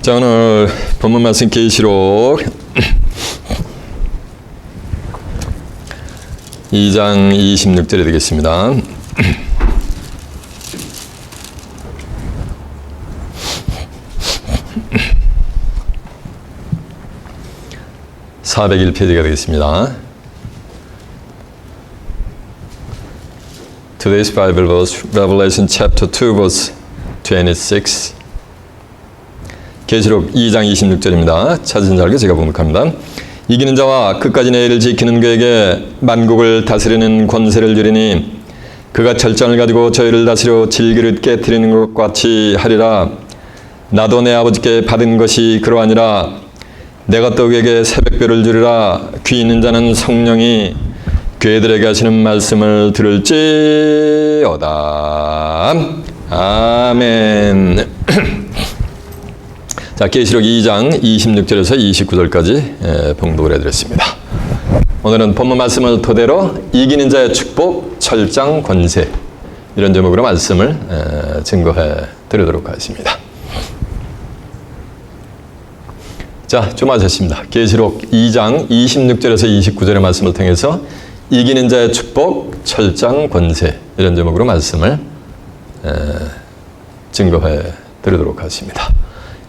자, 오늘 본문 말씀 계시록 2장 26절이 되겠습니다. (401페이지가) 되겠습니다. Today's Bible verse, Revelation chapter 2 verse 26. 계시록 2장 26절입니다. 찾은 자에게 제가 봉독합니다. 이기는 자와 끝까지 내 일을 지키는 그에게 만국을 다스리는 권세를 주리니 그가 철장을 가지고 저희를 다스려 질그릇 깨트리는 것 같이 하리라. 나도 내 아버지께 받은 것이 그러하니라. 내가 또 그에게 새벽별을 주리라. 귀 있는 자는 성령이 그들에게 하시는 말씀을 들을지어다. 아멘. 자, 계시록 2장 26절에서 29절까지 봉독을 해드렸습니다. 오늘은 본문 말씀을 토대로 이기는 자의 축복, 철장, 권세 이런 제목으로 말씀을 증거해 드리도록 하겠습니다. 자, 좀 하셨습니다. 계시록 2장 26절에서 29절의 말씀을 통해서 이기는 자의 축복, 철장, 권세 이런 제목으로 말씀을 증거해 드리도록 하겠습니다.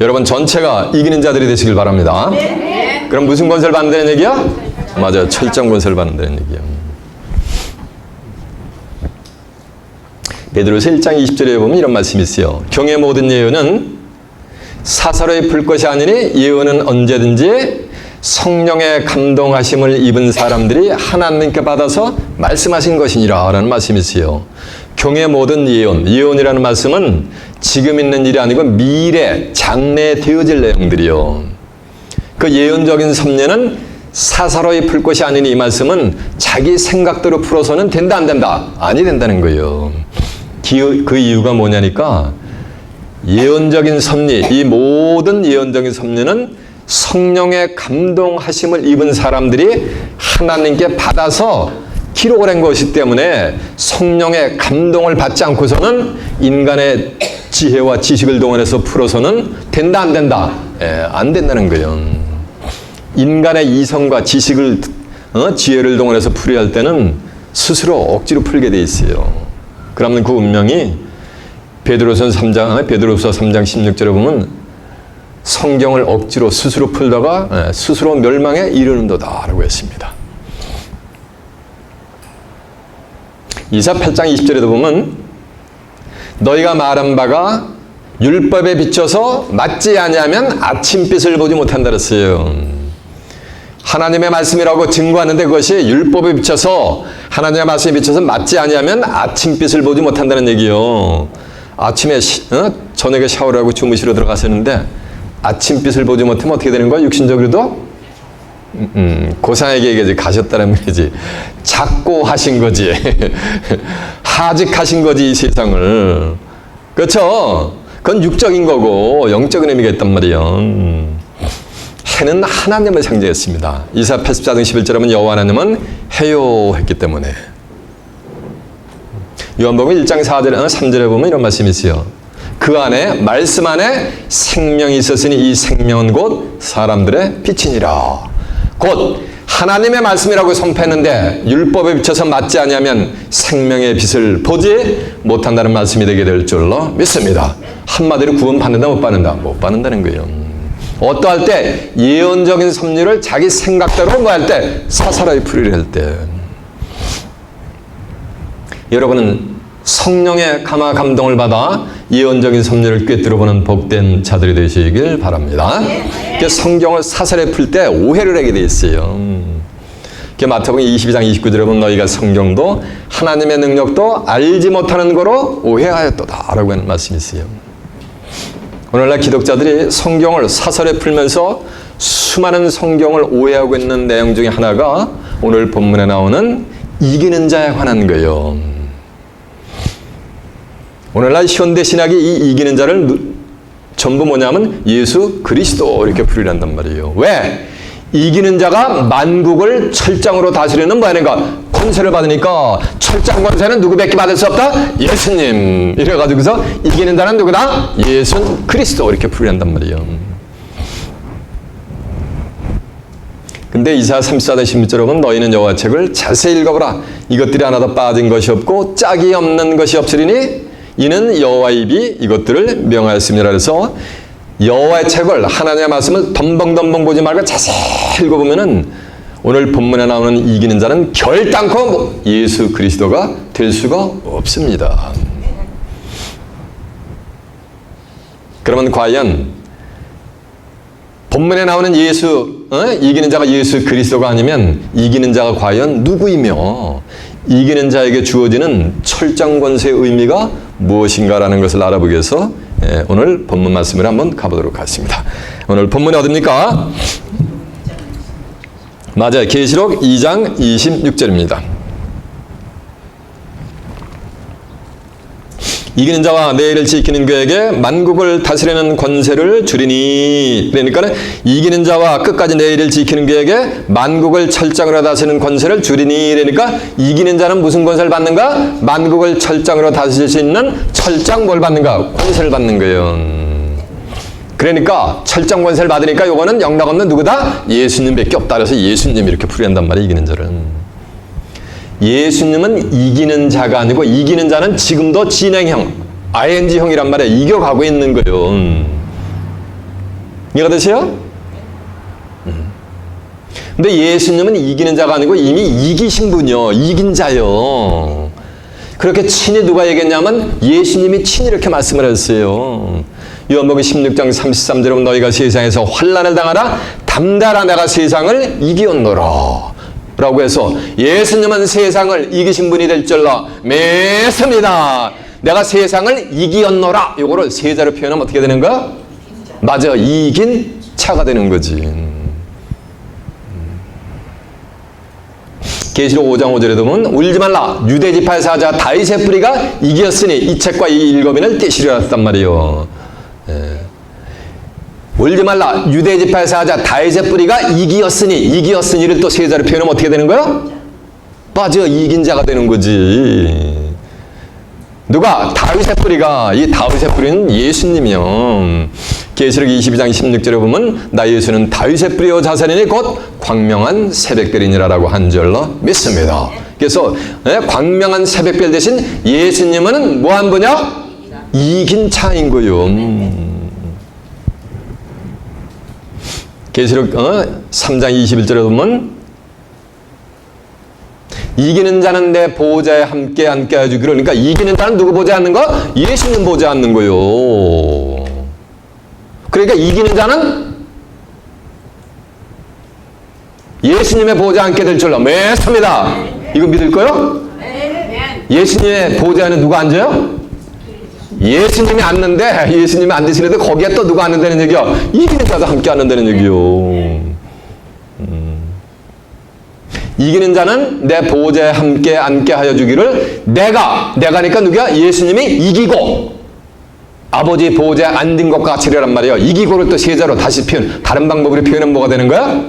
여러분 전체가 이기는 자들이 되시길 바랍니다. 네. 그럼 무슨 권세를 받는다는 얘기야? 맞아요. 철장 권세를 받는다는 얘기야. 베드로서 1장 20절에 보면 이런 말씀이 있어요. 경의 모든 예언은 사사로이 풀 것이 아니니 예언은 언제든지 성령의 감동하심을 입은 사람들이 하나님께 받아서 말씀하신 것이니라 라는 말씀이 있어요. 경의 모든 예언, 예언이라는 말씀은 지금 있는 일이 아니고 미래, 장래에 되어질 내용들이요. 그 예언적인 섭리는 사사로이 풀 것이 아니니 이 말씀은 자기 생각대로 풀어서는 된다 안 된다? 아니 된다는 거예요. 그 이유가 뭐냐니까 예언적인 섭리, 이 모든 예언적인 섭리는 성령의 감동하심을 입은 사람들이 하나님께 받아서 기록을 한 것이기 때문에 성령의 감동을 받지 않고서는 인간의 지혜와 지식을 동원해서 풀어서는 된다 안 된다? 안 된다는 거예요. 인간의 이성과 지식을 지혜를 동원해서 풀이할 할 때는 스스로 억지로 풀게 돼 있어요. 그러면 그 운명이 베드로서 3장 16절에 보면 성경을 억지로 스스로 풀다가 스스로 멸망에 이르는도다라고 했습니다. 이사 8장 20절에도 보면 너희가 말한 바가 율법에 비춰서 맞지 아니하면 아침빛을 보지 못한다 그랬어요. 하나님의 말씀이라고 증거하는데 그것이 율법에 비춰서 하나님의 말씀에 비춰서 맞지 아니하면 아침빛을 보지 못한다는 얘기요. 아침에 저녁에 샤워를 하고 주무시러 들어가셨는데 아침빛을 보지 못하면 어떻게 되는 거야? 육신적으로도 고상에게 가셨다는 거지. 작고하신 거지. 하직하신 거지, 이 세상을. 그렇죠? 그건 육적인 거고 영적인 의미가 있단 말이에요. 해는 하나님을 상징했습니다. 이사 84장 11절에 보면 여호와 하나님은 해요 했기 때문에. 요한복음 1장 4절에 3절에 보면 이런 말씀이 있어요. 그 안에 말씀 안에 생명이 있었으니 이 생명은 곧 사람들의 빛이니라. 곧 하나님의 말씀이라고 선포했는데 율법에 비춰서 맞지 아니하면 생명의 빛을 보지 못한다는 말씀이 되게 될 줄로 믿습니다. 한마디로 구원 받는다 못 받는다? 못 받는다는 거예요. 어떠할 때? 예언적인 섭리를 자기 생각대로 뭐 할 때? 사사로이 풀이를 할 때. 여러분은 성령의 감화 감동을 받아 예언적인 섭리를 꿰뚫어보는 복된 자들이 되시길 바랍니다. 성경을 사설에 풀 때 오해를 하게 돼 있어요. 마태복음 22장 29절에 보면 너희가 성경도 하나님의 능력도 알지 못하는 거로 오해하였도다 라고 하는 말씀이 있어요. 오늘날 기독자들이 성경을 사설에 풀면서 수많은 성경을 오해하고 있는 내용 중에 하나가 오늘 본문에 나오는 이기는 자에 관한 거예요. 오늘날 현대신학이 이 이기는 자를 전부 뭐냐면 예수 그리스도 이렇게 풀이한단 말이에요. 왜? 이기는 자가 만국을 철장으로 다스리는 뭐하는가? 권세를 받으니까 철장 권세는 누구밖에 받을 수 없다? 예수님. 이래가지고서 이기는 자는 누구다? 예수 그리스도 이렇게 풀이한단 말이에요. 근데 이사야 34장 16절에 보면 너희는 여호와 책을 자세히 읽어보라. 이것들이 하나도 빠진 것이 없고 짝이 없는 것이 없으리니 이는 여호와의 입이 이것들을 명하였습니다. 그래서 여호와의 책을, 하나님의 말씀을 덤벙덤벙 보지 말고 자세히 읽어보면은 오늘 본문에 나오는 이기는 자는 결단코 예수 그리스도가 될 수가 없습니다. 그러면 과연 본문에 나오는 이기는 자가 예수 그리스도가 아니면 이기는 자가 과연 누구이며 이기는 자에게 주어지는 철장 권세의 의미가 무엇인가라는 것을 알아보기 위해서 오늘 본문 말씀을 한번 가보도록 하겠습니다. 오늘 본문이 어디입니까? 맞아요. 계시록 2장 26절입니다. 이기는 자와 내 일을 지키는 그에게 만국을 다스리는 권세를 주리니. 그러니까 이기는 자와 끝까지 내 일을 지키는 그에게 만국을 철장으로 다스리는 권세를 주리니. 그러니까 이기는 자는 무슨 권세를 받는가? 만국을 철장으로 다스릴 수 있는 철장 뭘 받는가? 권세를 받는 거예요. 그러니까 철장 권세를 받으니까 요거는 영락없는 누구다? 예수님밖에 없다. 그래서 예수님 이렇게 풀이한단 말이에요. 이기는 자를. 예수님은 이기는 자가 아니고 이기는 자는 지금도 진행형, ing형이란 말이에요. 이겨가고 있는 거예요. 이해가 되세요? 근데 예수님은 이기는 자가 아니고 이미 이기신 분이요. 이긴 자요. 그렇게 친히 누가 얘기했냐면 예수님이 친히 이렇게 말씀을 했어요. 요한복음 16장 33절에 보면 너희가 세상에서 환난을 당하라 담대하라 내가 세상을 이기었노라 라고 해서 예수님은 세상을 이기신 분이 될 줄로 믿습니다. 내가 세상을 이기었노라. 요거를 세자로 표현하면 어떻게 되는 거야? 맞아. 이긴 차가 되는 거지. 계시록 5장 5절에 보면 울지 말라 유대 지파의 사자 다윗의 뿌리가 이기었으니 이 책과 이 일곱인을 떼시려 했단 말이에요. 울지 말라 유대 지파의 사자 다윗의 뿌리가 이기었으니를 또 세자로 표현하면 어떻게 되는 거야? 맞아. 이긴 자가 되는 거지. 누가? 다윗의 뿌리가. 이 다윗의 뿌리는 예수님이요. 계시록 22장 16절에 보면 나 예수는 다윗의 뿌리요 자손이니 곧 광명한 새벽별이니라라고 한 줄로 믿습니다. 그래서 광명한 새벽별 대신 예수님은 뭐한 분이야? 이긴 차인 거요. 계시록 3장 21절에 보면 이기는 자는 내 보좌에 함께 앉게 해주기를. 그러니까 이기는 자는 누구 보좌에 앉는 거? 예수님 보좌에 앉는 거요. 그러니까 이기는 자는 예수님의 보좌에 앉게 될 줄로 믿습니다. 이거 믿을 거요? 예수님의 보좌에는 누가 앉아요? 예수님이 앉는데 예수님이 앉으시는데 거기에 또 누가 앉는다는 얘기요? 이기는 자도 함께 앉는다는 얘기요. 이기는 자는 내 보좌에 함께 앉게 하여 주기를. 내가니까 누구야? 예수님이 이기고 아버지 보좌에 앉은 것과 같이란 말이에요. 이기고를 또 세자로 다시 다른 방법으로 표현하면 뭐가 되는 거야?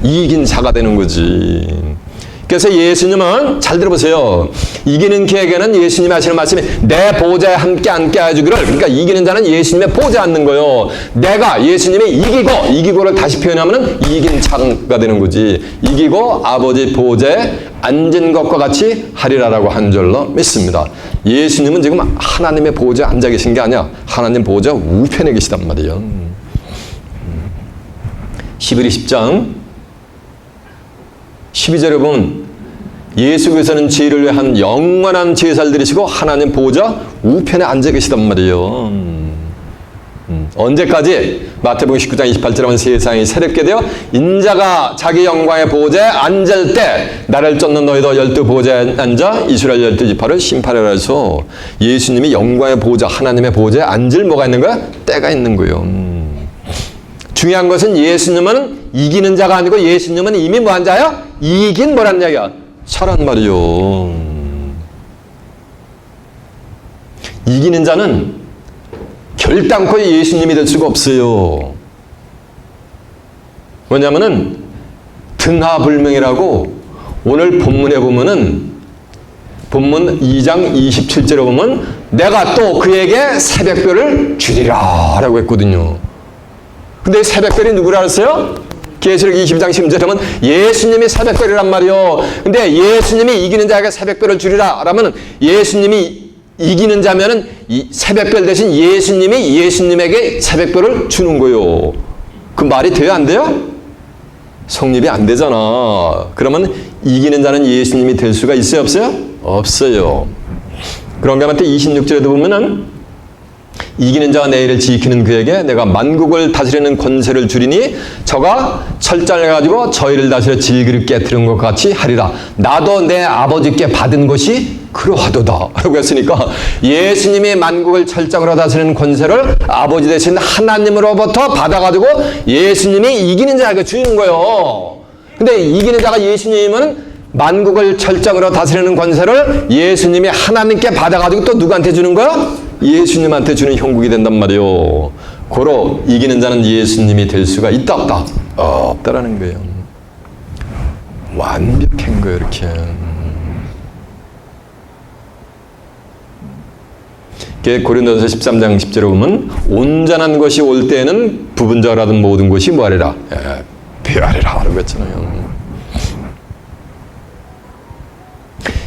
이긴 자가 되는 거지. 그래서 예수님은 잘 들어보세요. 이기는 걔에게는 예수님이 하시는 말씀이 내 보좌에 함께 앉게 해주기를. 그러니까 이기는 자는 예수님의 보좌에 앉는 거예요. 내가 예수님이 이기고를 다시 표현하면 이긴 자가 되는 거지. 이기고 아버지 보좌에 앉은 것과 같이 하리라라고 한 줄로 믿습니다. 예수님은 지금 하나님의 보좌에 앉아 계신 게 아니야. 하나님 보좌 우편에 계시단 말이에요. 히브리 10장 12절에 보면 예수께서는 죄를 위한 영원한 제사를 드리시고 하나님 보좌 우편에 앉아 계시단 말이에요. 언제까지? 마태복음 19장 28절에 보면 세상이 새롭게 되어 인자가 자기 영광의 보좌에 앉을 때 나를 쫓는 너희도 12 보좌에 앉아 이스라엘 12지파를 심판하라 해서 예수님이 영광의 보좌 하나님의 보좌에 앉을 뭐가 있는 거야? 때가 있는 거예요. 중요한 것은 예수님은 이기는 자가 아니고 예수님은 이미 뭐한 자야? 이긴 뭐란 이야기야? 차란 말이요. 이기는 자는 결단코 예수님이 될 수가 없어요. 왜냐하면은 등하불명이라고 오늘 본문에 보면은 본문 2장 27절에 보면 내가 또 그에게 새벽별을 주리라 라고 했거든요. 근데 새벽별이 누구라 했어요? 계시록 22장 10절에 보면 예수님이 새벽별이란 말이요. 근데 예수님이 이기는 자에게 새벽별을 주리라 라면 예수님이 이기는 자면은 이 새벽별 대신 예수님이 예수님에게 새벽별을 주는 거요. 그 말이 돼요, 안 돼요? 성립이 안 되잖아. 그러면 이기는 자는 예수님이 될 수가 있어요, 없어요? 없어요. 그런가 하면 또 26절에도 보면은 이기는 자가 내 일을 지키는 그에게 내가 만국을 다스리는 권세를 주리니 저가 철장을 가지고 저희를 다스려 질그릇 깨뜨린 것 같이 하리라. 나도 내 아버지께 받은 것이 그러하도다 라고 했으니까 예수님이 만국을 철장으로 다스리는 권세를 아버지 되신 하나님으로부터 받아가지고 예수님이 이기는 자에게 주는 거예요. 근데 이기는 자가 예수님이면 만국을 철장으로 다스리는 권세를 예수님이 하나님께 받아가지고 또 누구한테 주는 거야? 예수님한테 주는 형국이 된단 말이에요. 고로 이기는 자는 예수님이 될 수가 있다 없다? 없다라는 거예요. 완벽한 거예요, 이렇게. 고린도전서 13장 10절에 보면 온전한 것이 올 때에는 부분적으로든 모든 것이 뭐하리라? 배하리라 라고 했잖아요.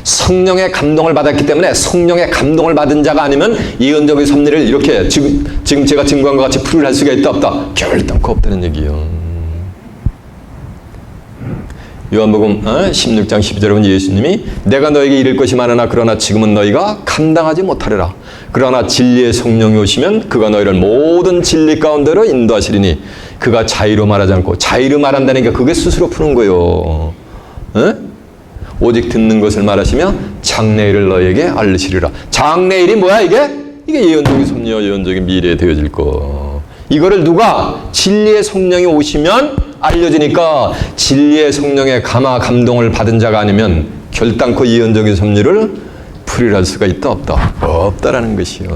성령의 감동을 받았기 때문에 성령의 감동을 받은 자가 아니면 예언적인 섭리를 이렇게 지금 제가 증거한 것 같이 풀을 할 수가 있다 없다? 결단코 없다는 얘기예요. 요한복음 16장 12절에 보면 예수님이 내가 너에게 이를 것이 많으나 그러나 지금은 너희가 감당하지 못하리라. 그러나 진리의 성령이 오시면 그가 너희를 모든 진리 가운데로 인도하시리니 그가 자의로 말하지 않고 자의로 말한다니까 그게 스스로 푸는 거예요. 오직 듣는 것을 말하시며 장래일을 너희에게 알리시리라. 장래일이 뭐야 이게? 이게 예언적인 섭리와 예언적인 미래에 되어질 거. 이거를 누가? 진리의 성령이 오시면 알려지니까 진리의 성령의 감화 감동을 받은 자가 아니면 결단코 예언적인 섭리를 풀이할 수가 있다 없다? 없다라는 것이요.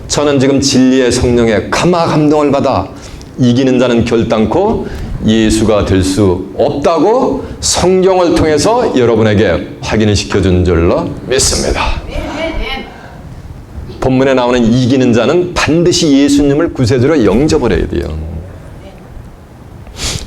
저는 지금 진리의 성령의 감화 감동을 받아 이기는 자는 결단코 예수가 될 수 없다고 성경을 통해서 여러분에게 확인을 시켜준 줄로 믿습니다. 본문에 나오는 이기는 자는 반드시 예수님을 구세주로 영접을 해야 돼요.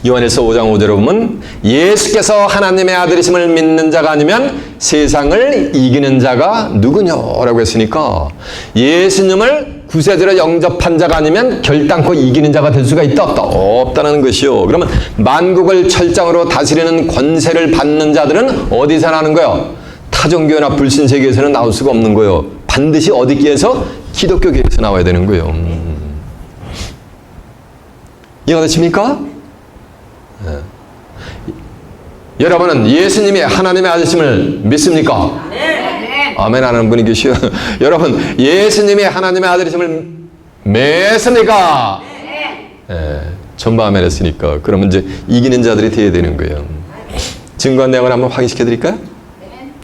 요한일서 5장 5절에 보면 예수께서 하나님의 아들이심을 믿는 자가 아니면 세상을 이기는 자가 누구냐라고 했으니까 예수님을 구세주로 영접한 자가 아니면 결단코 이기는 자가 될 수가 있다 없다? 없다는 것이요. 그러면 만국을 철장으로 다스리는 권세를 받는 자들은 어디서 나는 거예요? 타종교나 불신세계에서는 나올 수가 없는 거예요. 반드시 어디께에서? 기독교계에서 나와야 되는 거예요. 이해가 되십니까? 네. 여러분은 예수님이 하나님의 아들이심을 믿습니까? 네. 아멘 하는 분이 계시요. 여러분 예수님이 하나님의 아들이심을 믿습니까? 네. 전부 아멘 했으니까 그러면 이제 이기는 자들이 되어야 되는 거예요. 증거한 내용을 한번 확인시켜 드릴까요?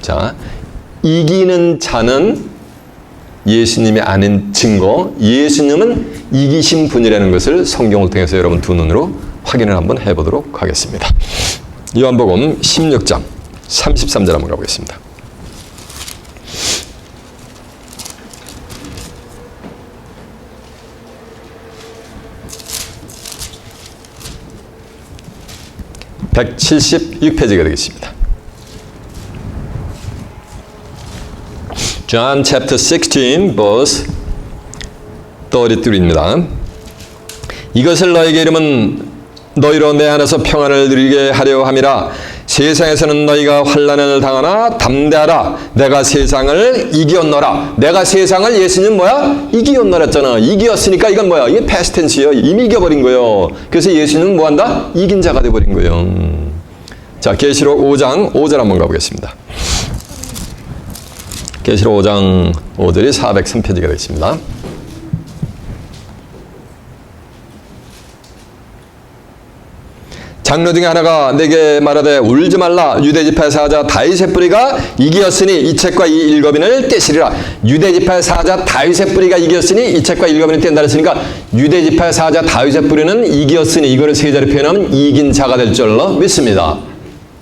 자, 이기는 자는 예수님이 아닌 증거, 예수님은 이기신 분이라는 것을 성경을 통해서 여러분 두 눈으로 확인을 한번 해보도록 하겠습니다. 요한복음 16장 33절 한번 가보겠습니다. (176페이지가) 되겠습니다. John chapter 16 verse 33입니다. 이것을 너에게 이름은 너희로 내 안에서 평안을 누리게 하려 함이라. 세상에서는 너희가 환난을 당하나 담대하라. 내가 세상을 이기었노라. 내가 세상을 예수님 뭐야? 이기었노라 했잖아. 이기었으니까 이건 뭐야? 이게 past tense예요. 이미 이겨버린 거예요. 그래서 예수님은 뭐한다? 이긴 자가 돼버린 거예요. 자, 계시록 5장 5절 한번 가보겠습니다. 계시록 5장 5절이 403페이지가 되겠습니다. 장로 중에 하나가 내게 말하되 울지 말라. 유대지파의 사자 다윗의 뿌리가 이기었으니 이 책과 이 일거빈을 떼시리라. 유대지파의 사자 다윗의 뿌리가 이기었으니 이 책과 일거빈을 뗀다 했으니까 유대지파의 사자 다윗의 뿌리는 이기었으니 이거를 세 자리 표현하면 이긴 자가 될 줄로 믿습니다.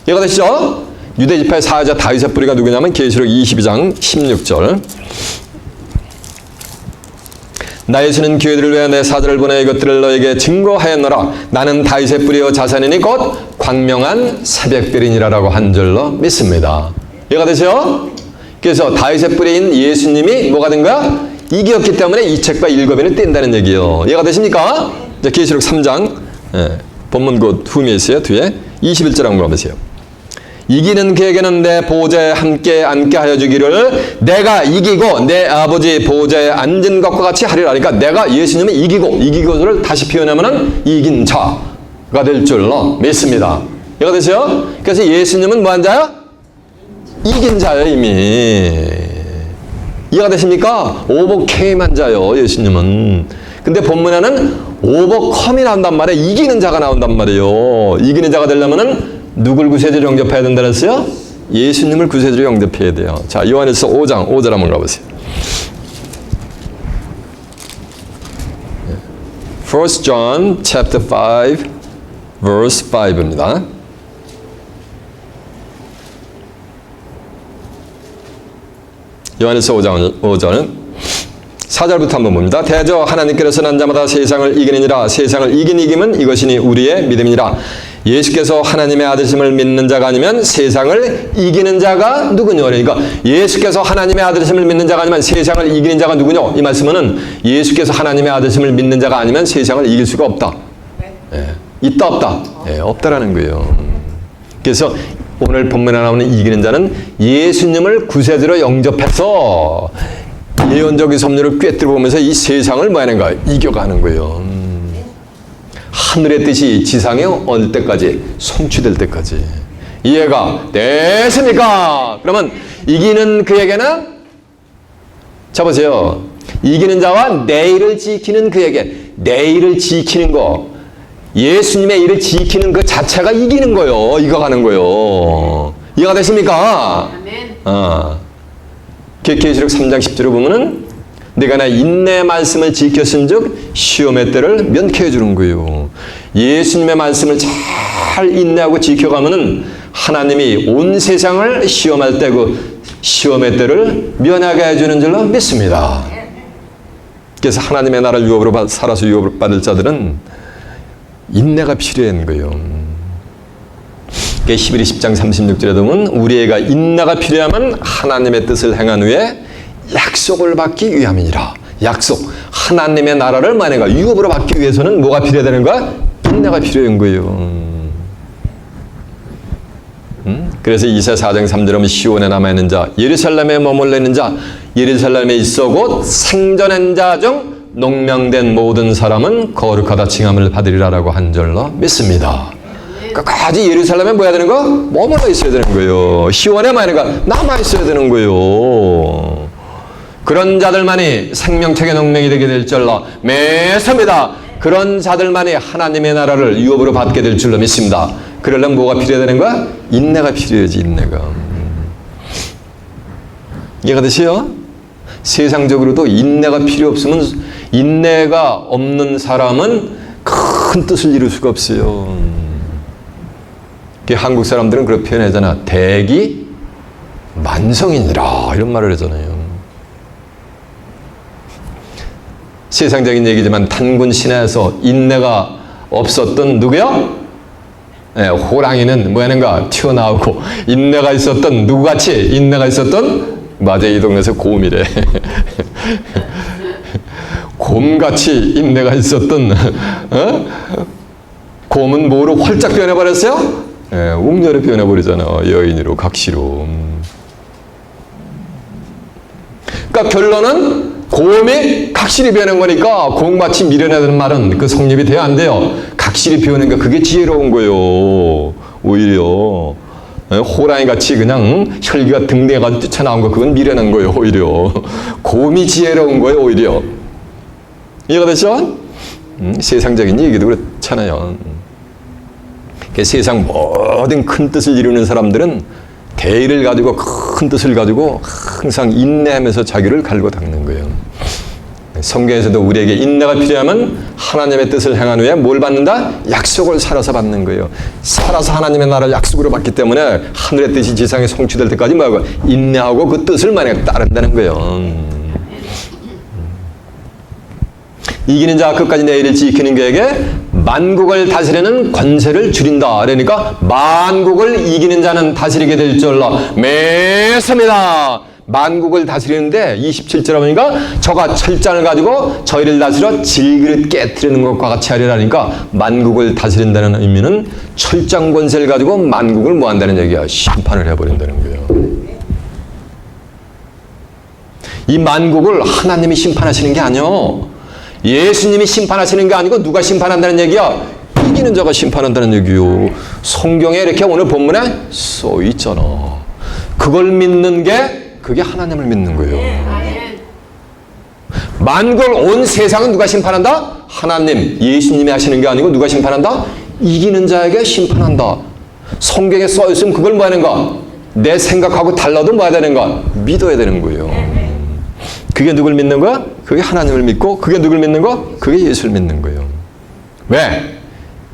이해가 되시죠? 유대지파의 사자 다윗의 뿌리가 누구냐면 계시록 22장 16절. 나 예수는 교회들을 위해 내 사자를 보내 이것들을 너에게 증거하였노라. 나는 다윗의 뿌리요 자손이니 곧 광명한 새벽별이니라라고 한 줄로 믿습니다. 이해가 되죠? 그래서 다윗의 뿌리인 예수님이 뭐가 된 거야? 이기었기 때문에 이 책과 일곱인을 뗀다는 얘기예요. 이해가 되십니까? 이제 계시록 3장 본문 곧 후미에 있어요. 뒤에 21절 한번 가보세요. 이기는 그에게는 내 보좌에 함께 앉게 하여 주기를 내가 이기고 내 아버지 보좌에 앉은 것과 같이 하리라. 그러니까 내가 예수님을 이기고를 다시 표현하면은 이긴 자가 될 줄로 믿습니다. 이해가 되세요? 그래서 예수님은 뭐한 자야? 이긴 자예요, 이미. 이해가 되십니까? 오버케임한 자요, 예수님은. 근데 본문에는 오버컴이 나온단 말이에요. 이기는 자가 나온단 말이에요. 이기는 자가 되려면은 누굴 구세주로 영접해야 된다 그랬어요? 예수님을 구세주로 영접해야 돼요. 자, 요한일서 5장 5절 한번 가보세요. 1 John chapter 5 verse 5입니다. 요한일서 5장은 4절부터 한번 봅니다. 대저 하나님께서 난 자마다 세상을 이기느니라. 세상을 이김은 이것이니 우리의 믿음이니라. 예수께서 하나님의 아들심을 믿는 자가 아니면 세상을 이기는 자가 누구냐? 그러니까 예수께서 하나님의 아들심을 믿는 자가 아니면 세상을 이기는 자가 누구냐? 이 말씀은 예수께서 하나님의 아들심을 믿는 자가 아니면 세상을 이길 수가 없다. 예, 있다 없다. 예, 없다라는 거예요. 그래서 오늘 본문에 나오는 이기는 자는 예수님을 구세주로 영접해서 예언적인 섭리를 꿰뚫어 보면서 이 세상을 뭐 하는가? 이겨가는 거예요. 하늘의 뜻이 지상에 얻을 때까지, 성취될 때까지. 이해가 됐습니까? 그러면 이기는 그에게는, 자 보세요. 이기는 자와 내일을 지키는 그에게, 내일을 지키는 거, 예수님의 일을 지키는 그 자체가 이기는 거요. 이겨가는 거요. 이해가 되십니까? 아멘. 계시록 3장 10절에 보면은 내가 나 인내의 말씀을 지켰은즉 시험의 때를 면케해 주는 거예요. 예수님의 말씀을 잘 인내하고 지켜가면은 하나님이 온 세상을 시험할 때 그 시험의 때를 면하게 해주는 줄로 믿습니다. 그래서 하나님의 나라 유업으로 살아서 유업을 받을 자들은 인내가 필요한 거예요. 히브리 10장 36절에 보면 우리가 인내가 필요하면 하나님의 뜻을 행한 후에 약속을 받기 위함이니라. 약속. 하나님의 나라를 만약에 유업으로 받기 위해서는 뭐가 필요하다는 거야? 인내가 필요한 거예요. 그래서 이사 4장 3절에 보면 시온에 남아있는 자, 예루살렘에 머물러 있는 자, 예루살렘에 있어 곧 생전한 자 중 농명된 모든 사람은 거룩하다 칭함을 받으리라라고 한 절로 믿습니다. 끝까지 예루살렘에 뭐 해야 되는 거? 머물러 있어야 되는 거예요. 시온에 남아 있어야 되는 거예요. 그런 자들만이 생명책의 농명이 되게 될 줄로 믿습니다. 그런 자들만이 하나님의 나라를 유업으로 받게 될 줄로 믿습니다. 그러려면 뭐가 필요하다는 거야? 인내가 필요하지, 인내가. 이해가 되세요? 세상적으로도 인내가 필요 없으면, 인내가 없는 사람은 큰 뜻을 이룰 수가 없어요. 한국 사람들은 그렇게 표현하잖아. 대기 만성이니라 이런 말을 하잖아요. 세상적인 얘기지만 단군 신화에서 인내가 없었던 누구요? 네, 호랑이는 뭐 하는가? 튀어나오고 인내가 있었던 누구같이? 인내가 있었던 맞아, 이 동네에서 곰이래. 곰같이 인내가 있었던 곰은 뭐로 활짝 변해버렸어요? 예, 웅녀로 변해버리잖아. 여인으로, 각시로. 그러니까 결론은 곰이 각실이 변한 거니까 곰같이 밀어내는 말은 그 성립이 돼야 안 돼요. 각실이 변한 거 그게 지혜로운 거예요. 오히려 호랑이같이 그냥 혈기가 등대가지고 뛰쳐나온 거 그건 미련한 거예요. 오히려 곰이 지혜로운 거예요. 오히려. 이해가 됐죠? 세상적인 얘기도 그렇잖아요. 세상 모든 큰 뜻을 이루는 사람들은 대의를 가지고 큰 뜻을 가지고 항상 인내하면서 자기를 갈고 닦는 거예요. 성경에서도 우리에게 인내가 필요하면 하나님의 뜻을 행한 후에 뭘 받는다? 약속을 살아서 받는 거예요. 살아서 하나님의 나라를 약속으로 받기 때문에 하늘의 뜻이 지상에 성취될 때까지 뭐하고 인내하고 그 뜻을 만약에 따른다는 거예요. 이기는 자가 끝까지 내일을 지키는 그에게 만국을 다스리는 권세를 주린다. 그러니까 만국을 이기는 자는 다스리게 될 줄로 믿습니다. 만국을 다스리는데 27절에 보니까 저가 철장을 가지고 저희를 다스려 질그릇 깨트리는 것과 같이 하리라니까 만국을 다스린다는 의미는 철장 권세를 가지고 만국을 뭐 한다는 얘기야. 심판을 해버린다는 거예요. 이 만국을 하나님이 심판하시는 게 아니요. 예수님이 심판하시는 게 아니고 누가 심판한다는 얘기야? 이기는 자가 심판한다는 얘기요. 성경에 이렇게 오늘 본문에 써 있잖아. 그걸 믿는 게 그게 하나님을 믿는 거예요. 만국을 온 세상은 누가 심판한다? 하나님, 예수님이 하시는 게 아니고 누가 심판한다? 이기는 자에게 심판한다. 성경에 써 있으면 그걸 뭐 하는가? 내 생각하고 달라도 뭐 해야 되는가? 믿어야 되는 거예요. 그게 누굴 믿는 거야? 그게 하나님을 믿고, 그게 누굴 믿는 거? 그게 예수를 믿는 거예요. 왜?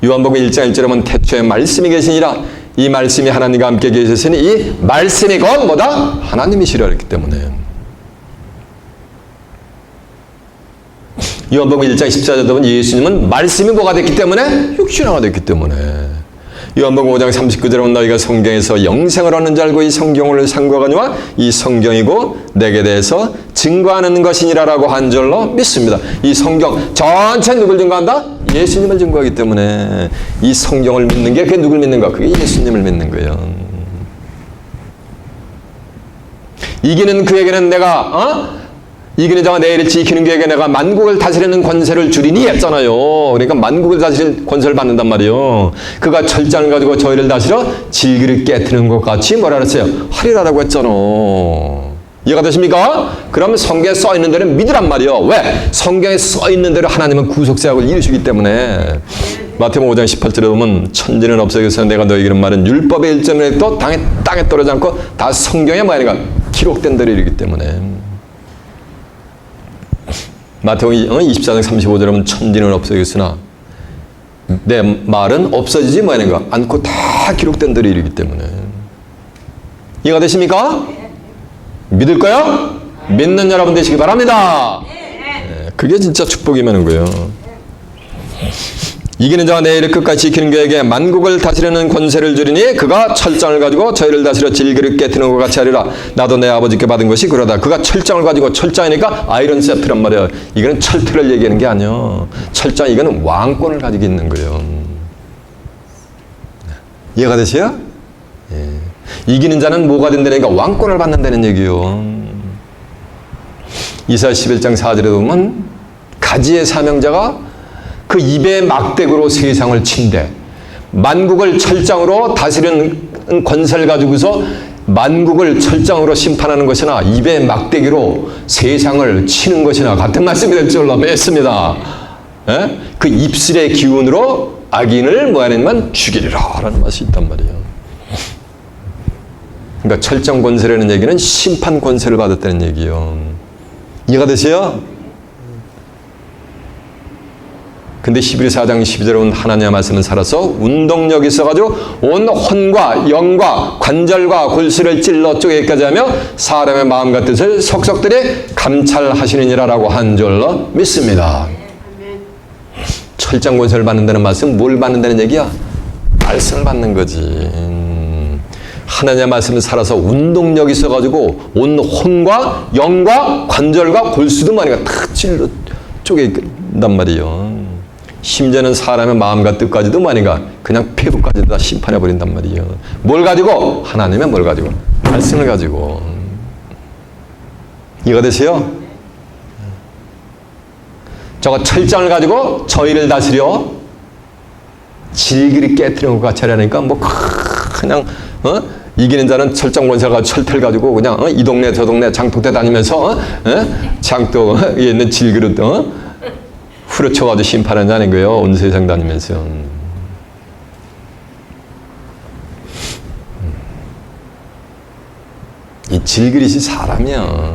요한복음 1장 1절에 보면 태초에 말씀이 계시니라. 이 말씀이 하나님과 함께 계셨으니 이 말씀이 곧 뭐다? 하나님이시라 했기 때문에. 요한복음 1장 14절에 보면 예수님은 말씀이 뭐가 됐기 때문에? 육신화가 됐기 때문에. 요한복음 5장 39절에 보면 너희가 성경에서 영생을 얻는 줄 알고 이 성경을 상고하거니와 이 성경이고 내게 대해서 증거하는 것이니라라고 한 줄로 믿습니다. 이 성경 전체 누굴 증거한다? 예수님을 증거하기 때문에 이 성경을 믿는 게 그게 누굴 믿는가? 그게 예수님을 믿는 거예요. 이기는 그에게는 내가 이기는 자가 내일을 지키는 그에게 내가 만국을 다스리는 권세를 주리니 했잖아요. 그러니까 만국을 다스릴 권세를 받는단 말이에요. 그가 철장을 가지고 저희를 다스려 질그릇 깨트리는 것 같이 뭐라 그랬어요? 하리라라고 했잖아. 이해가 되십니까? 그러면 성경에 써 있는 대로 믿으란 말이요. 왜? 성경에 써 있는 대로 하나님은 구속사역을 이루시기 때문에. 마태복음 5장 18절에 보면 천지는 없어져서 내가 너희에게 말은 율법의 일점에 또 땅에 떨어지지 않고 다 성경에 뭐하니까 기록된 대로 이르기 때문에. 마태복음 24장 35절에 보면 천지는 없어졌으나 내 말은 없어지지 뭐하는가 않고 다 기록된 대로 이르기 때문에. 이해가 되십니까? 믿을 거요? 믿는 여러분 되시기 바랍니다. 그게 진짜 축복이면 거예요. 이기는 자가 내일을 끝까지 지키는 그에게 만국을 다스리는 권세를 주리니 그가 철장을 가지고 저희를 다스려 질그릇 깨트리는 것 같이 하리라. 나도 내 아버지께 받은 것이 그러다. 그가 철장을 가지고, 철장이니까 아이런 세트란 말이에요. 이거는 철퇴를 얘기하는 게 아니에요. 철장, 이거는 왕권을 가지고 있는 거예요. 이해가 되세요? 예. 이기는 자는 뭐가 된다니까? 왕권을 받는다는 얘기예요. 이사야 11장 4절에 보면 가지의 사명자가 그 입의 막대기로 세상을 친대. 만국을 철장으로 다스리는 권세를 가지고서 만국을 철장으로 심판하는 것이나 입의 막대기로 세상을 치는 것이나 같은 말씀이 될 줄로 믿습니다. 예? 그 입술의 기운으로 악인을 뭐하냐면 죽이리라 라는 맛이 있단 말이에요. 그러니까 철장 권세라는 얘기는 심판 권세를 받았다는 얘기예요. 이해가 되세요? 근데 히브리서 4장 12절에 온 하나님의 말씀은 살아서 운동력이 있어가지고 온 혼과 영과 관절과 골수를 찔러 쪼개기까지 하며 사람의 마음과 뜻을 속속들이 감찰하시느니라라고 한 줄로 믿습니다. 철장 권세를 받는다는 말씀은 뭘 받는다는 얘기야? 말씀을 받는 거지. 하나님의 말씀은 살아서 운동력이 있어가지고 온 혼과 영과 관절과 골수도 많이가 다 찔러 쪼개긴단 말이에요. 심지어는 사람의 마음과 뜻까지도 뭐아닌가 그냥 폐부까지도 다 심판해버린단 말이에요. 뭘 가지고? 하나님의 뭘 가지고? 말씀을 가지고. 이해가 되세요? 저거 철장을 가지고 저희를 다스려 질그릇 깨트리는 것 같이 하려니까 뭐 그냥 이기는 자는 철장 권세가 철퇴를 가지고 그냥 이 동네 저 동네 장독대 다니면서 장독에 있는 질그릇 후려쳐가지고 심판하는 자는 거예요. 온 세상 다니면서. 이 질그릇이 사람이야.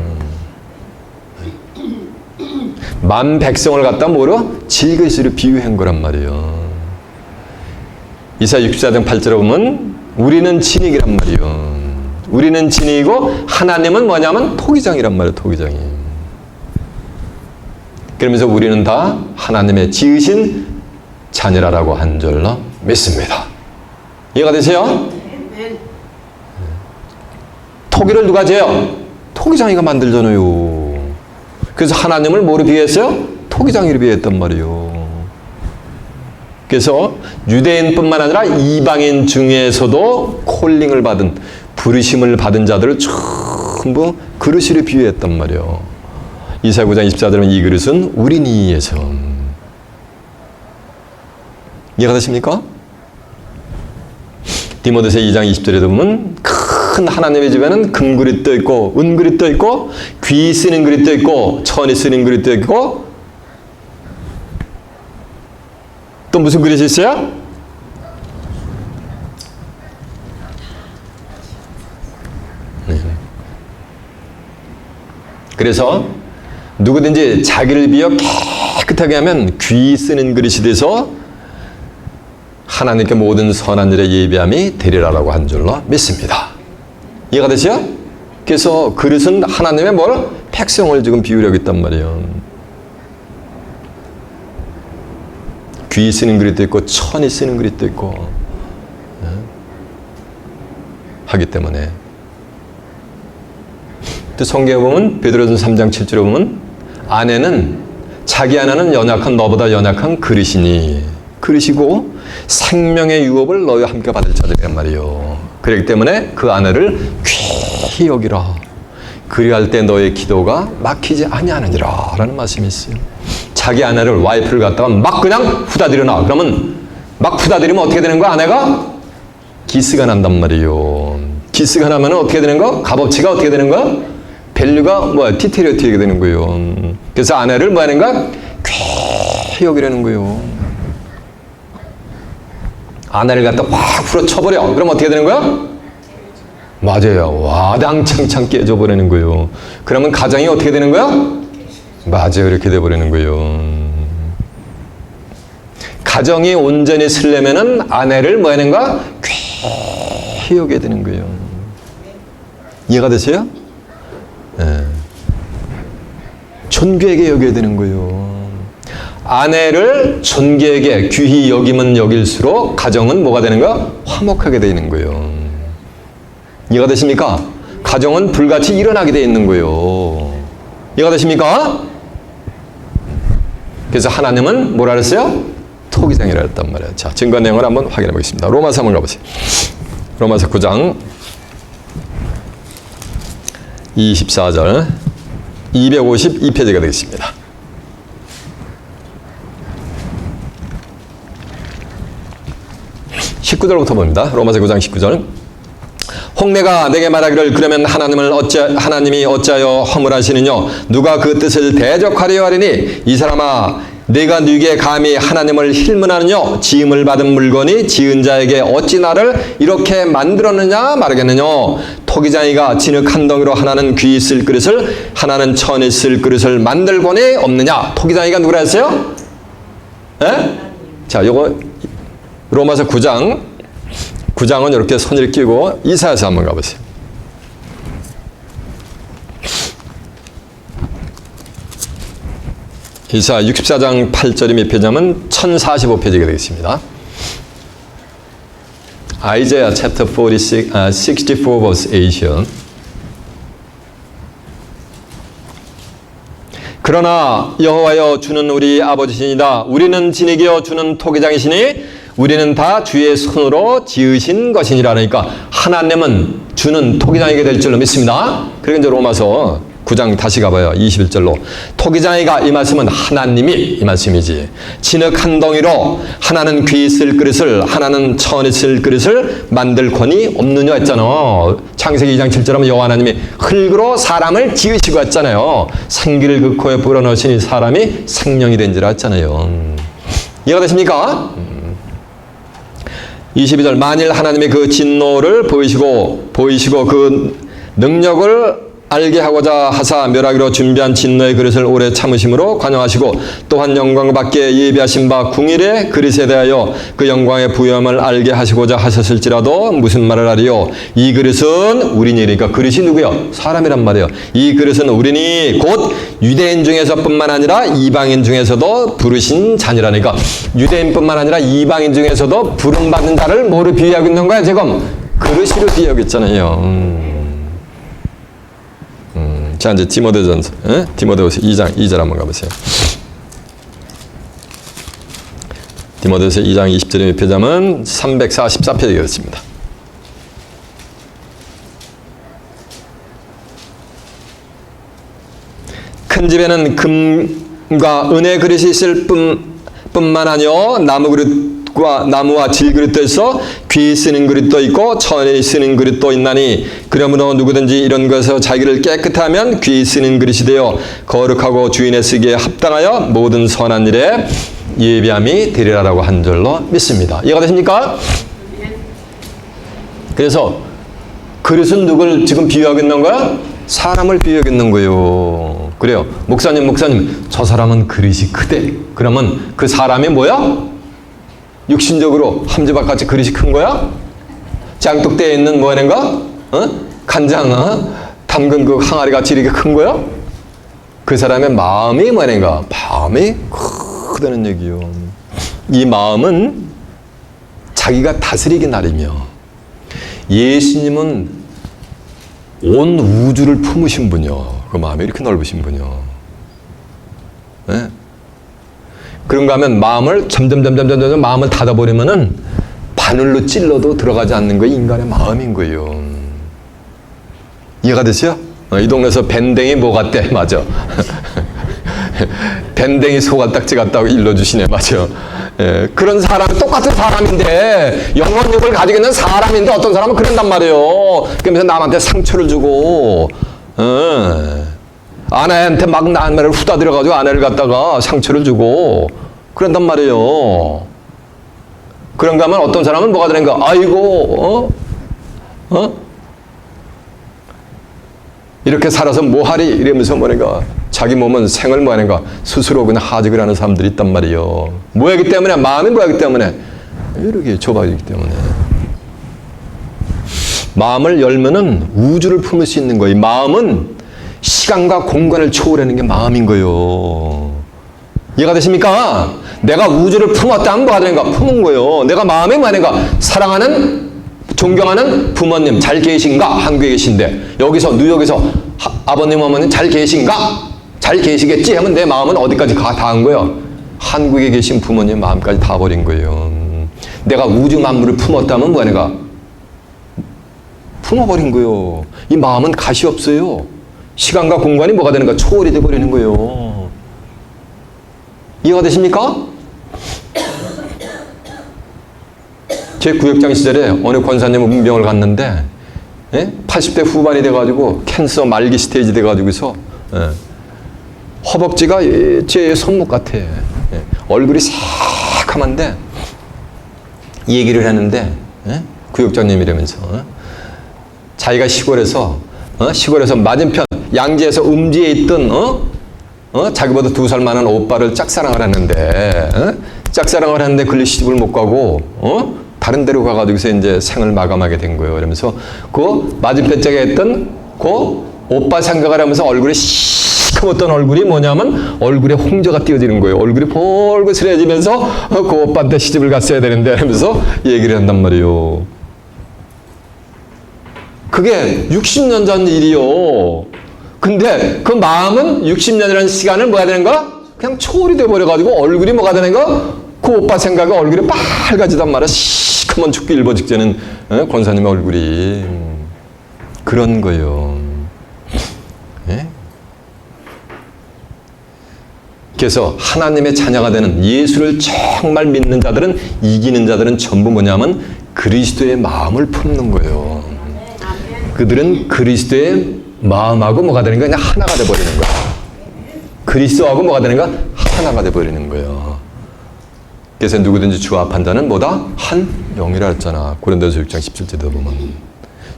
만 백성을 갖다 뭐로? 질그릇으로 비유한 거란 말이에요. 이사야 64장 8절에 보면 우리는 진익이란 말이에요. 우리는 진익이고 하나님은 뭐냐면 토기장이란 말이에요. 토기장이. 그러면서 우리는 다 하나님의 지으신 자녀라고 한 줄로 믿습니다. 이해가 되세요? 토기를 누가 재요? 토기장이가 만들잖아요. 그래서 하나님을 뭐로 비유했어요? 토기장이로 비유했단 말이에요. 그래서 유대인뿐만 아니라 이방인 중에서도 콜링을 받은, 부르심을 받은 자들을 전부 그릇으로 비유했단 말이에요. 이사야 9장 24절은 이 그릇은 우리니의 성. 이해가 되십니까? 디모데서 2장 20절에 보면 큰 하나님의 집에는 금그릇도 있고 은그릇도 있고 귀 쓰는 그릇도 있고 천이 쓰는 그릇도 있고 또 무슨 그릇이 있어요? 네. 그래서 누구든지 자기를 비워 깨끗하게 하면 귀 쓰는 그릇이 돼서 하나님께 모든 선한 일에 예비함이 되리라라고 한 줄로 믿습니다. 이해가 되세요? 그래서 그릇은 하나님의 뭘? 백성을 지금 비유하고 있단 말이에요. 귀 쓰는 그릇도 있고 천이 쓰는 그릇도 있고 하기 때문에 또 성경에 보면 베드로전서 3장 7절에 보면 아내는 자기 아내는 연약한 너보다 연약한 그릇이니 그릇이고 생명의 유업을 너희와 함께 받을 자들이란 말이요. 그렇기 때문에 그 아내를 귀히 여기라. 그리할 때 너의 기도가 막히지 아니하느니라 라는 말씀이 있어요. 자기 아내를 와이프를 갖다가 막 그냥 후다들여놔. 그러면 막 후다들이면 어떻게 되는 거야? 아내가 기스가 난단 말이요. 기스가 나면 어떻게 되는 거? 값어치가 어떻게 되는 거야? 밸류가 뭐야? 디테리어티게 되는 거예요. 그래서 아내를 뭐 하는 거야? 귀히 여기라는 거예요. 아내를 갖다 확 후려쳐버려. 그럼 어떻게 되는 거야? 맞아요. 와당창창 깨져버리는 거예요. 그러면 가정이 어떻게 되는 거야? 맞아요. 이렇게 돼버리는 거예요. 가정이 온전히 쓰려면은 아내를 뭐 하는 거야? 귀히 여겨야 되는 거예요. 이해가 되세요? 네. 존귀하게 여겨야 되는 거예요. 아내를 존귀하게 귀히 여기면 여길수록 가정은 뭐가 되는 거야? 화목하게 되는 거예요. 이해가 되십니까? 가정은 불같이 일어나게 되어 있는 거예요. 이해가 되십니까? 그래서 하나님은 뭐라 그랬어요? 토기장이라 했단 말이에요. 자, 증거 내용을 한번 확인해 보겠습니다. 로마서 한번 가보세요. 로마서 9장 24절 252페이지가 되겠습니다. (19절부터) 봅니다. 로마서 9장 19절. 홍내가 내게 말하기를 그러면 하나님이 어찌하여 허물하시느냐? 누가 그 뜻을 대적하려 하리니? 이 사람아, 내가 네게 감히 하나님을 힐문하느냐? 지음을 받은 물건이 지은 자에게 어찌 나를 이렇게 만들었느냐 말하겠느냐? 토기장이가 진흙 한 덩이로 하나는 귀 있을 그릇을 하나는 천 있을 그릇을 만들거니 없느냐? 토기장이가 누구라 했어요? 에? 자, 요거 로마서 9장은 이렇게 손을 끼고 이사야서 한번 가보세요. 이사야 64장 8절이 몇 페이지냐면 1045페이지가 되겠습니다. Isaiah chapter 64 verse 8. 그러나 여호와여 주는 우리 아버지시니라. 우리는 진흙이여 주는 토기장이시니 우리는 다 주의 손으로 지으신 것이니라. 그러니까 하나님은 주는 토기장이게 될 줄로 믿습니다. 그리고 이제 로마서 9장 다시 가봐요. 21절로. 토기장이가 이 말씀은 하나님이 이 말씀이지. 진흙 한 덩이로 하나는 귀 있을 그릇을 하나는 천 있을 그릇을 만들 권이 없느냐 했잖아. 창세기 2장 7절에 여호와 하나님이 흙으로 사람을 지으시고 했잖아요. 생기를 그 코에 불어넣으시니 사람이 생명이 된지라 했잖아요. 이해가 되십니까? 22절. 만일 하나님의 그 진노를 보이시고 그 능력을 알게 하고자 하사 멸하기로 준비한 진노의 그릇을 오래 참으심으로 관용하시고 또한 영광을 받게 예비하신 바 궁일의 그릇에 대하여 그 영광의 부요함을 알게 하시고자 하셨을지라도 무슨 말을 하리요? 이 그릇은 우리니까 그릇이 누구요? 사람이란 말이에요. 이 그릇은 우리니 곧 유대인 중에서뿐만 아니라 이방인 중에서도 부르신 자니라니까. 유대인뿐만 아니라 이방인 중에서도 부름받은 자를 뭐로 비유하고 있는 거야 지금? 그릇으로 비유하고 있잖아요. 자, 이제 디모데전서, 디모데후서 2절 한번 가보세요. 디모데후서 2장 20절의 표자면 344페이지가 되었습니다. 큰 집에는 금과 은의 그릇이 있을 뿐만 아니요 나무 그릇과 나무와 질 그릇도 있어 귀 쓰는 그릇도 있고 천이 쓰는 그릇도 있나니 그러므로 누구든지 이런 것에서 자기를 깨끗하게 하면 귀 쓰는 그릇이 되어 거룩하고 주인의 쓰기에 합당하여 모든 선한 일에 예비함이 되리라라고 한 줄로 믿습니다. 이해가 되십니까? 그래서 그릇은 누굴 지금 비유하고 있는 거야? 사람을 비유하고 있는 거예요. 그래요. 목사님, 저 사람은 그릇이 크대. 그러면 그 사람이 뭐야? 육신적으로 함지박같이 그릇이 큰 거야? 장독대에 있는 뭐 하는 거? 간장, 담근 그 항아리같이 이렇게 큰 거야? 그 사람의 마음이 뭐 하는 거? 마음이 크다는 얘기요. 이 마음은 자기가 다스리기 나름이요. 예수님은 온 우주를 품으신 분이요. 그 마음이 이렇게 넓으신 분이요. 네? 그런가 하면 마음을 점점 마음을 닫아버리면은 바늘로 찔러도 들어가지 않는 게 인간의 마음인 거예요. 이해가 되세요? 이 동네에서 밴댕이 뭐 같대? 맞아. 밴댕이 소갈딱지 같다고 일러주시네. 맞아. 예, 그런 사람, 똑같은 사람인데, 영혼육을 가지고 있는 사람인데, 어떤 사람은 그런단 말이에요. 그러면서 남한테 상처를 주고, 아내한테 막 남을 후다들어가지고 아내를 갖다가 상처를 주고, 그런단 말이에요. 그런가 하면 어떤 사람은 뭐가 되는가? 아이고, 이렇게 살아서 뭐하리? 이러면서 뭐니까 자기 몸은 생을 뭐하는가? 스스로 그냥 하직을 하는 사람들이 있단 말이에요. 뭐하기 때문에? 마음이 뭐하기 때문에? 이렇게 좁아지기 때문에. 마음을 열면은 우주를 품을 수 있는 거예요. 마음은 시간과 공간을 초월하는 게 마음인 거예요. 이해가 되십니까? 내가 우주를 품었다면 뭐가 되는가? 품은 거예요. 내가 마음이 뭐하는가? 사랑하는 존경하는 부모님 잘 계신가? 한국에 계신데 여기서 뉴욕에서 아버님 어머님 잘 계신가? 잘 계시겠지 하면 내 마음은 어디까지 닿은 거예요? 한국에 계신 부모님 마음까지 다 버린 거예요. 내가 우주 만물을 품었다면 뭐하는가? 품어버린 거예요. 이 마음은 가시 없어요. 시간과 공간이 뭐가 되는가? 초월이 돼버리는 거예요. 이해가 되십니까? 제 구역장 시절에 어느 권사님은 문병을 갔는데 80대 후반이 돼가지고 캔서 말기 스테이지 돼가지고서 허벅지가 제 손목 같아. 얼굴이 새카만데 얘기를 했는데 구역장님이라면서 자기가 시골에서 맞은편 양지에서 음지에 있던 자기보다 2살 많은 오빠를 짝사랑을 했는데 짝사랑을 했는데 글리 시집을 못 가고 다른 데로 가가지고서 이제 생을 마감하게 된 거예요. 그러면서 그 맞은편 쪽에 있던 그 오빠 생각을 하면서 얼굴이 시커멓던 얼굴이 뭐냐면 얼굴에 홍조가 띄어지는 거예요. 얼굴이 볼그스레지면서 그 오빠한테 시집을 갔어야 되는데 하면서 얘기를 한단 말이에요. 그게 60년 전 일이요. 근데 그 마음은 60년이라는 시간을 뭐가 되는가? 그냥 초월이 돼버려가지고 얼굴이 뭐가 되는가? 그 오빠 생각에 얼굴이 빨가지단 말이야. 시커먼 죽기 일보 직전인 권사님의 얼굴이. 그런 거예요. 예? 그래서 하나님의 자녀가 되는 예수를 정말 믿는 자들은 이기는 자들은 전부 뭐냐면 그리스도의 마음을 품는 거예요. 그들은 그리스도의 마음하고 뭐가 되는 거야? 그냥 하나가 돼버리는 거야. 그리스도하고 뭐가 되는 거야? 하나가 돼버리는 거예요. 그래서 누구든지 주 앞한 자는 뭐다? 한 영이라 했잖아. 고린도서 6장 17절에 보면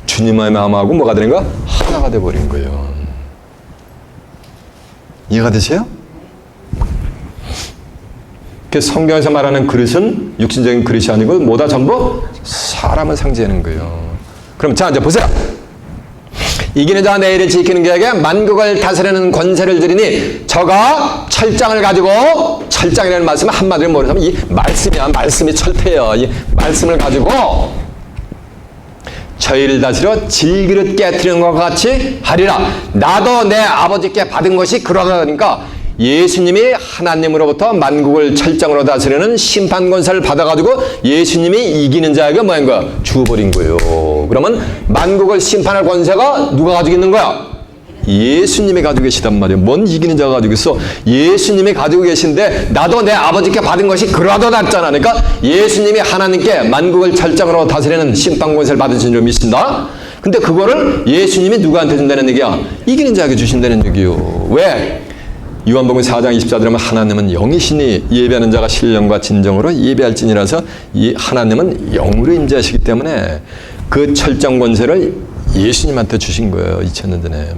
주님의 마음하고 뭐가 되는 거야? 하나가 돼버린 거예요. 이해가 되세요? 그 성경에서 말하는 그릇은 육신적인 그릇이 아니고 뭐다 전부 사람을 상징하는 거예요. 그럼 자 이제 보세요. 이기는 자가 내 일을 지키는 자에게 만국을 다스리는 권세를 주리니 저가 철장을 가지고, 철장이라는 말씀은 한마디로 모르면 이 말씀이야. 말씀이 철퇴예요. 이 말씀을 가지고 저희를 다스려 질그릇 깨트리는 것과 같이 하리라. 나도 내 아버지께 받은 것이 그러다니까 예수님이 하나님으로부터 만국을 철장으로 다스리는 심판 권세를 받아가지고 예수님이 이기는 자에게 뭐 한 거야? 주어버린 거예요. 그러면 만국을 심판할 권세가 누가 가지고 있는 거야? 예수님이 가지고 계시단 말이에요. 뭔 이기는 자가 가지고 있어? 예수님이 가지고 계신데 나도 내 아버지께 받은 것이 그러하도다 했잖아. 그러니까 예수님이 하나님께 만국을 철장으로 다스리는 심판 권세를 받으신 줄 믿습니다. 근데 그거를 예수님이 누구한테 준다는 얘기야? 이기는 자에게 주신다는 얘기요. 왜? 요한복음 4장 24절에 보면 하나님은 영이시니 예배하는 자가 신령과 진정으로 예배할지니라서 이 하나님은 영으로 임재하시기 때문에 그 철장 권세를 예수님한테 주신 거예요. 2000년 전에.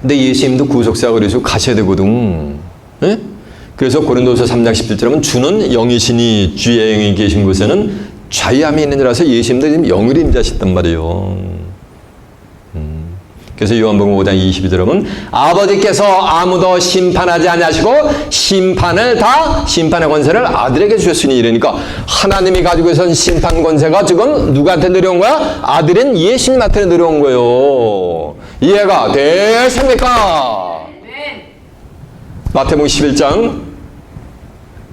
근데 예수님도 구속사가 그래서 가셔야 되거든. 예? 그래서 고린도서 3장 17절에 보면 주는 영이시니 주의 영이 계신 곳에는 자유함이 있느니라서 예수님도 지금 영으로 임재하셨단 말이에요. 그래서 요한복음 5장 22절에 보면 아버지께서 아무도 심판하지 아니하시고 심판의 권세를 아들에게 주셨으니 이러니까 하나님이 가지고 있는 심판 권세가 지금 누구한테 내려온 거야? 아들인 예수님한테 내려온 거예요. 이해가 되십니까? 마태복음 11장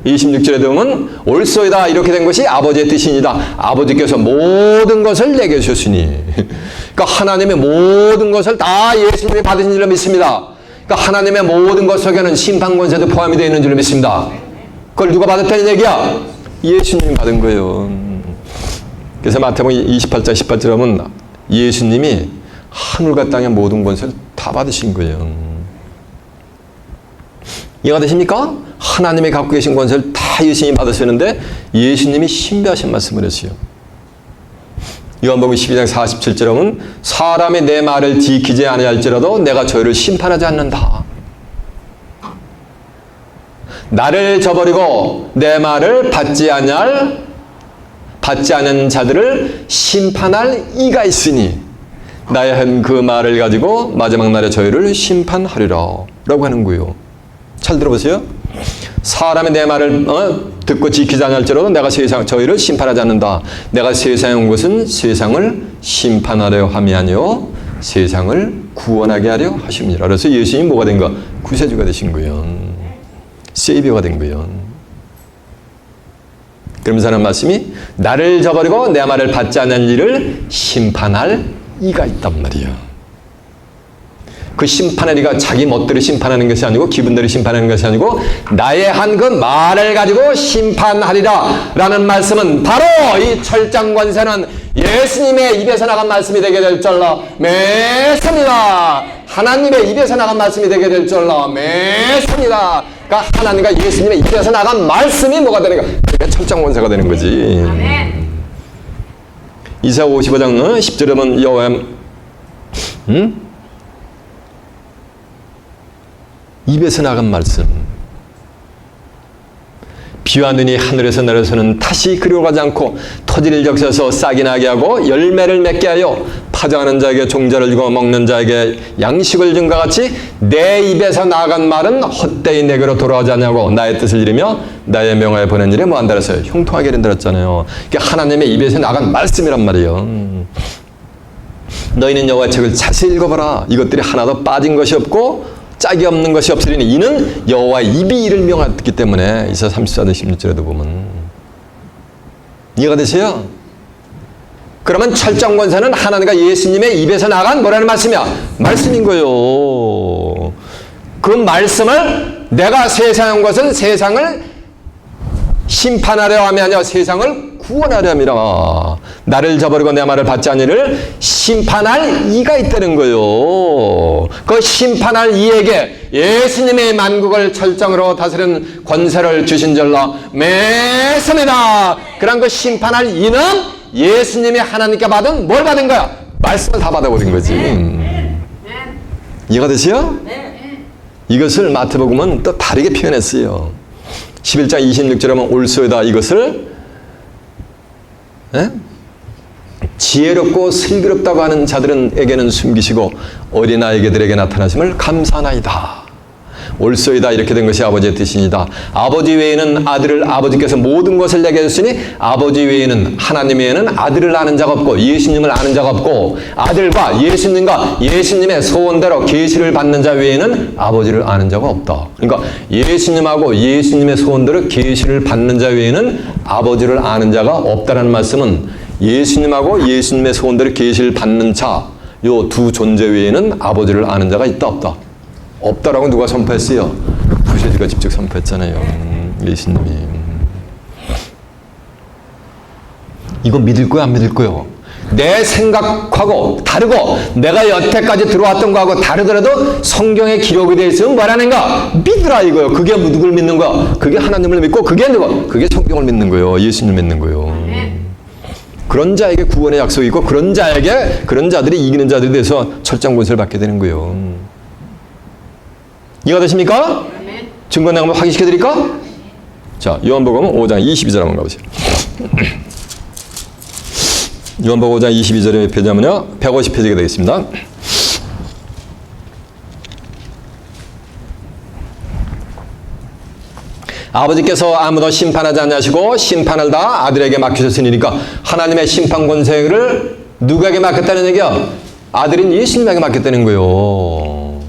26절에 보면 올소이다 이렇게 된 것이 아버지의 뜻이니다. 아버지께서 모든 것을 내게 주셨으니 그러니까 하나님의 모든 것을 다 예수님이 받으신 줄로 믿습니다. 그러니까 하나님의 모든 것 속에는 심판 권세도 포함이 되어 있는 줄로 믿습니다. 그걸 누가 받았다는 얘기야? 예수님이 받은 거예요. 그래서 마태복음 28장 18절에 보면 예수님이 하늘과 땅의 모든 권세를 다 받으신 거예요. 이해가 되십니까? 하나님이 갖고 계신 권세를 다 예수님이 받으시는데 예수님이 신비하신 말씀을 했어요. 요한복음 12장 47절에 보면 사람이 내 말을 지키지 아니할지라도 내가 저희를 심판하지 않는다. 나를 저버리고 내 말을 받지 않은 자들을 심판할 이가 있으니 나의 한 그 말을 가지고 마지막 날에 저희를 심판하리라 라고 하는 거예요. 잘 들어보세요. 사람이 내 말을 듣고 지키지 않을지라도 내가 저희를 심판하지 않는다. 내가 세상에 온 것은 세상을 심판하려 함이 아니요 세상을 구원하게 하려 하십니다. 그래서 예수님이 뭐가 된 거야? 구세주가 되신 거예요. 세이비어가 된 거예요. 그러면서 하는 말씀이 나를 저버리고 내 말을 받지 않는 이를 심판할 이가 있단 말이에요. 그 심판의 이가 자기 멋대로 심판하는 것이 아니고 기분대로 심판하는 것이 아니고 나의 한 그 말을 가지고 심판하리라 라는 말씀은 바로 이 철장 권세는 예수님의 입에서 나간 말씀이 되게 될 줄로 믿습니다. 하나님의 입에서 나간 말씀이 되게 될 줄로 믿습니다. 그러니까 하나님과 예수님의 입에서 나간 말씀이 뭐가 되는 거야? 그게 철장 권세가 되는 거지. 이사 55장 10절에 보면 여호와의 입에서 나간 말씀. 비와 눈이 하늘에서 내려서는 다시 그리로 가지 않고 토지를 적셔서 싹이 나게 하고 열매를 맺게 하여 파종하는 자에게 종자를 주고 먹는 자에게 양식을 준 것 같이 내 입에서 나간 말은 헛되이 내게로 돌아오지 않냐고 나의 뜻을 이루며 나의 명하에 보낸 일에 뭐한다 그랬어요? 형통하게 이른다 그랬잖아요. 그게 하나님의 입에서 나간 말씀이란 말이에요. 너희는 여호와의 책을 자세히 읽어봐라. 이것들이 하나도 빠진 것이 없고 짝이 없는 것이 없으리니 이는 여호와의 입이 이를 명하기 때문에 이사 34장 16절에도 보면 이해가 되세요? 그러면 철장 권세는 하나님과 예수님의 입에서 나간 뭐라는 말씀이야? 말씀인 거예요. 그 말씀을 내가 세상에 온 것은 세상을 심판하려 함이 아니라 세상을 구원하려 함이라. 나를 저버리고 내 말을 받지 않으리를 심판할 이가 있다는 거예요. 그 심판할 이에게 예수님의 만국을 철장으로 다스리는 권세를 주신 줄로 믿습니다. 그런 그 심판할 이는 예수님이 하나님께 받은 뭘 받은 거야? 말씀을 다 받아버린 거지. 이해가 되세요? 네. 이것을 마태복음은 또 다르게 표현했어요. 11장 26절에 보면 올소이다 이것을 지혜롭고 슬기롭다고 하는 자들에게는 숨기시고 어린아이들에게 나타나심을 감사하나이다. 올소이다 이렇게 된 것이 아버지의 뜻이니다. 아버지 외에는 아들을 아버지께서 모든 것을 내게 줬으니 아버지 외에는 하나님 외에는 아들을 아는 자가 없고 예수님을 아는 자가 없고 아들과 예수님과 예수님의 소원대로 계시를 받는 자 외에는 아버지를 아는 자가 없다. 그러니까 예수님하고 예수님의 소원대로 계시를 받는 자 외에는 아버지를 아는 자가 없다라는 말씀은 예수님하고 예수님의 소원대로 계시를 받는 자 요 두 존재 외에는 아버지를 아는 자가 있다 없다. 없다라고 누가 선포했어요? 부셔지가 직접 선포했잖아요. 예수님이. 이거 믿을 거야 안 믿을 거요? 내 생각하고 다르고 내가 여태까지 들어왔던 거하고 다르더라도 성경에 기록이 되어 있으면 뭐라는가? 믿으라 이거요. 그게 누굴 믿는 거야? 그게 하나님을 믿고 그게 누구? 그게 성경을 믿는 거예요. 예수님을 믿는 거예요. 그런 자에게 구원의 약속이 있고 그런 자들이 이기는 자들에 대해서 철장 권세를 받게 되는 거예요. 이해가 되십니까? 증거 내가 한번 확인시켜 드릴까? 자, 요한복음 5장 22절 한번 가보세요. 요한복음 5장 22절에 몇 페이지냐면요 150페이지가 되겠습니다. 아버지께서 아무도 심판하지 않으시고 심판을 다 아들에게 맡기셨으니까 하나님의 심판 권세를 누구에게 맡겼다는 얘기야? 아들인 예수님에게 맡겼다는 거예요.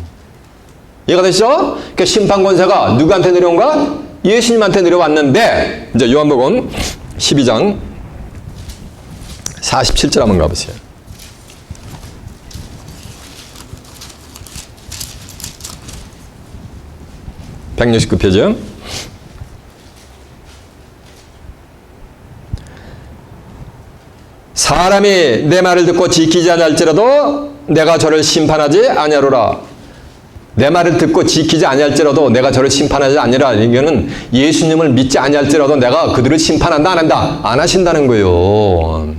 이해가 되시죠? 그러니까 심판 권세가 누구한테 내려온가? 예수님한테 내려왔는데 이제 요한복음 12장 47절 한번 가보세요. (169페이지) 사람이 내 말을 듣고 지키지 아니할지라도 내가 저를 심판하지 아니하리라. 내 말을 듣고 지키지 아니할지라도 내가 저를 심판하지 아니라 이거는 예수님을 믿지 아니할지라도 내가 그들을 심판한다 안 한다? 안 하신다는 거예요.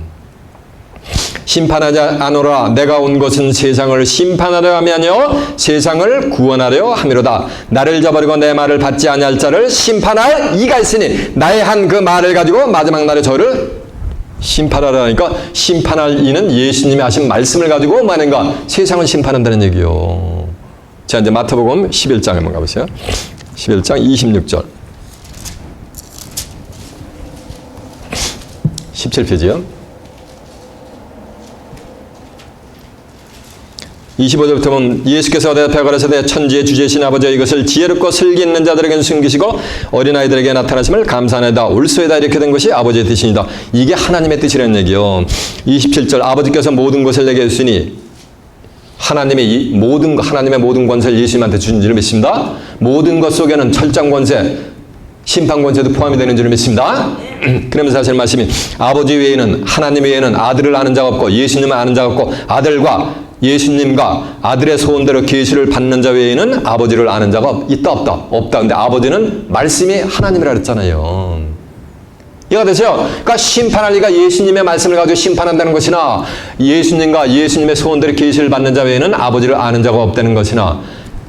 심판하지 않으라. 내가 온 것은 세상을 심판하려 함이 아니요 세상을 구원하려 함이로다. 나를 저버리고 내 말을 받지 아니할 자를 심판할 이가 있으니 나의 한 그 말을 가지고 마지막 날에 저를 심판하라니까 심판할 이는 예수님이 하신 말씀을 가지고 뭐하는가? 세상을 심판한다는 얘기요. 자, 이제 마태복음 11장에 한번 가보세요. 11장 26절. 17페이지요. 25절부터 보면 예수께서 대답하여 가라사대 천지의 주제신 아버지여 이것을 지혜롭고 슬기 있는 자들에게는 숨기시고 어린아이들에게 나타나심을 감사하나이다. 올소이다 이렇게 된 것이 아버지의 뜻이니다. 이게 하나님의 뜻이라는 얘기요. 27절 아버지께서 모든 것을 내게 주시니 하나님의 모든 권세를 예수님한테 주신 줄을 믿습니다. 모든 것 속에는 철장 권세, 심판 권세도 포함이 되는 줄을 믿습니다. 그러면서 하시는 말씀이 아버지 외에는 하나님 외에는 아들을 아는 자가 없고 예수님을 아는 자가 없고 아들과 예수님과 아들의 소원대로 계시를 받는 자 외에는 아버지를 아는 자가 있다 없다? 없다. 근데 아버지는 말씀이 하나님이라 그랬잖아요. 이해가 되세요? 그러니까 심판할 리가 예수님의 말씀을 가지고 심판한다는 것이나 예수님과 예수님의 소원대로 계시를 받는 자 외에는 아버지를 아는 자가 없다는 것이나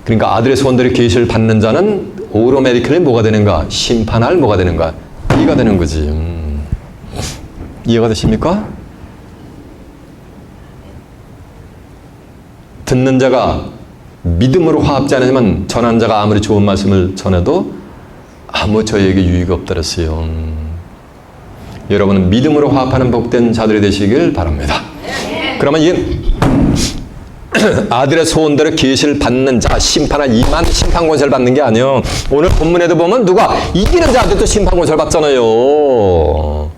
그러니까 아들의 소원대로 계시를 받는 자는 오토매티컬리 뭐가 되는가? 심판할 뭐가 되는가? 이가 되는 거지. 이해가 되십니까? 듣는 자가 믿음으로 화합지 않으면 전하는 자가 아무리 좋은 말씀을 전해도 아무 저에게 유익이 없다 그랬어요. 여러분은 믿음으로 화합하는 복된 자들이 되시길 바랍니다. 그러면 이 아들의 소원대로 계시를 받는 자, 심판할 이만 심판 권세를 받는 게 아니에요. 오늘 본문에도 보면 누가 이기는 자들도 심판 권세를 받잖아요.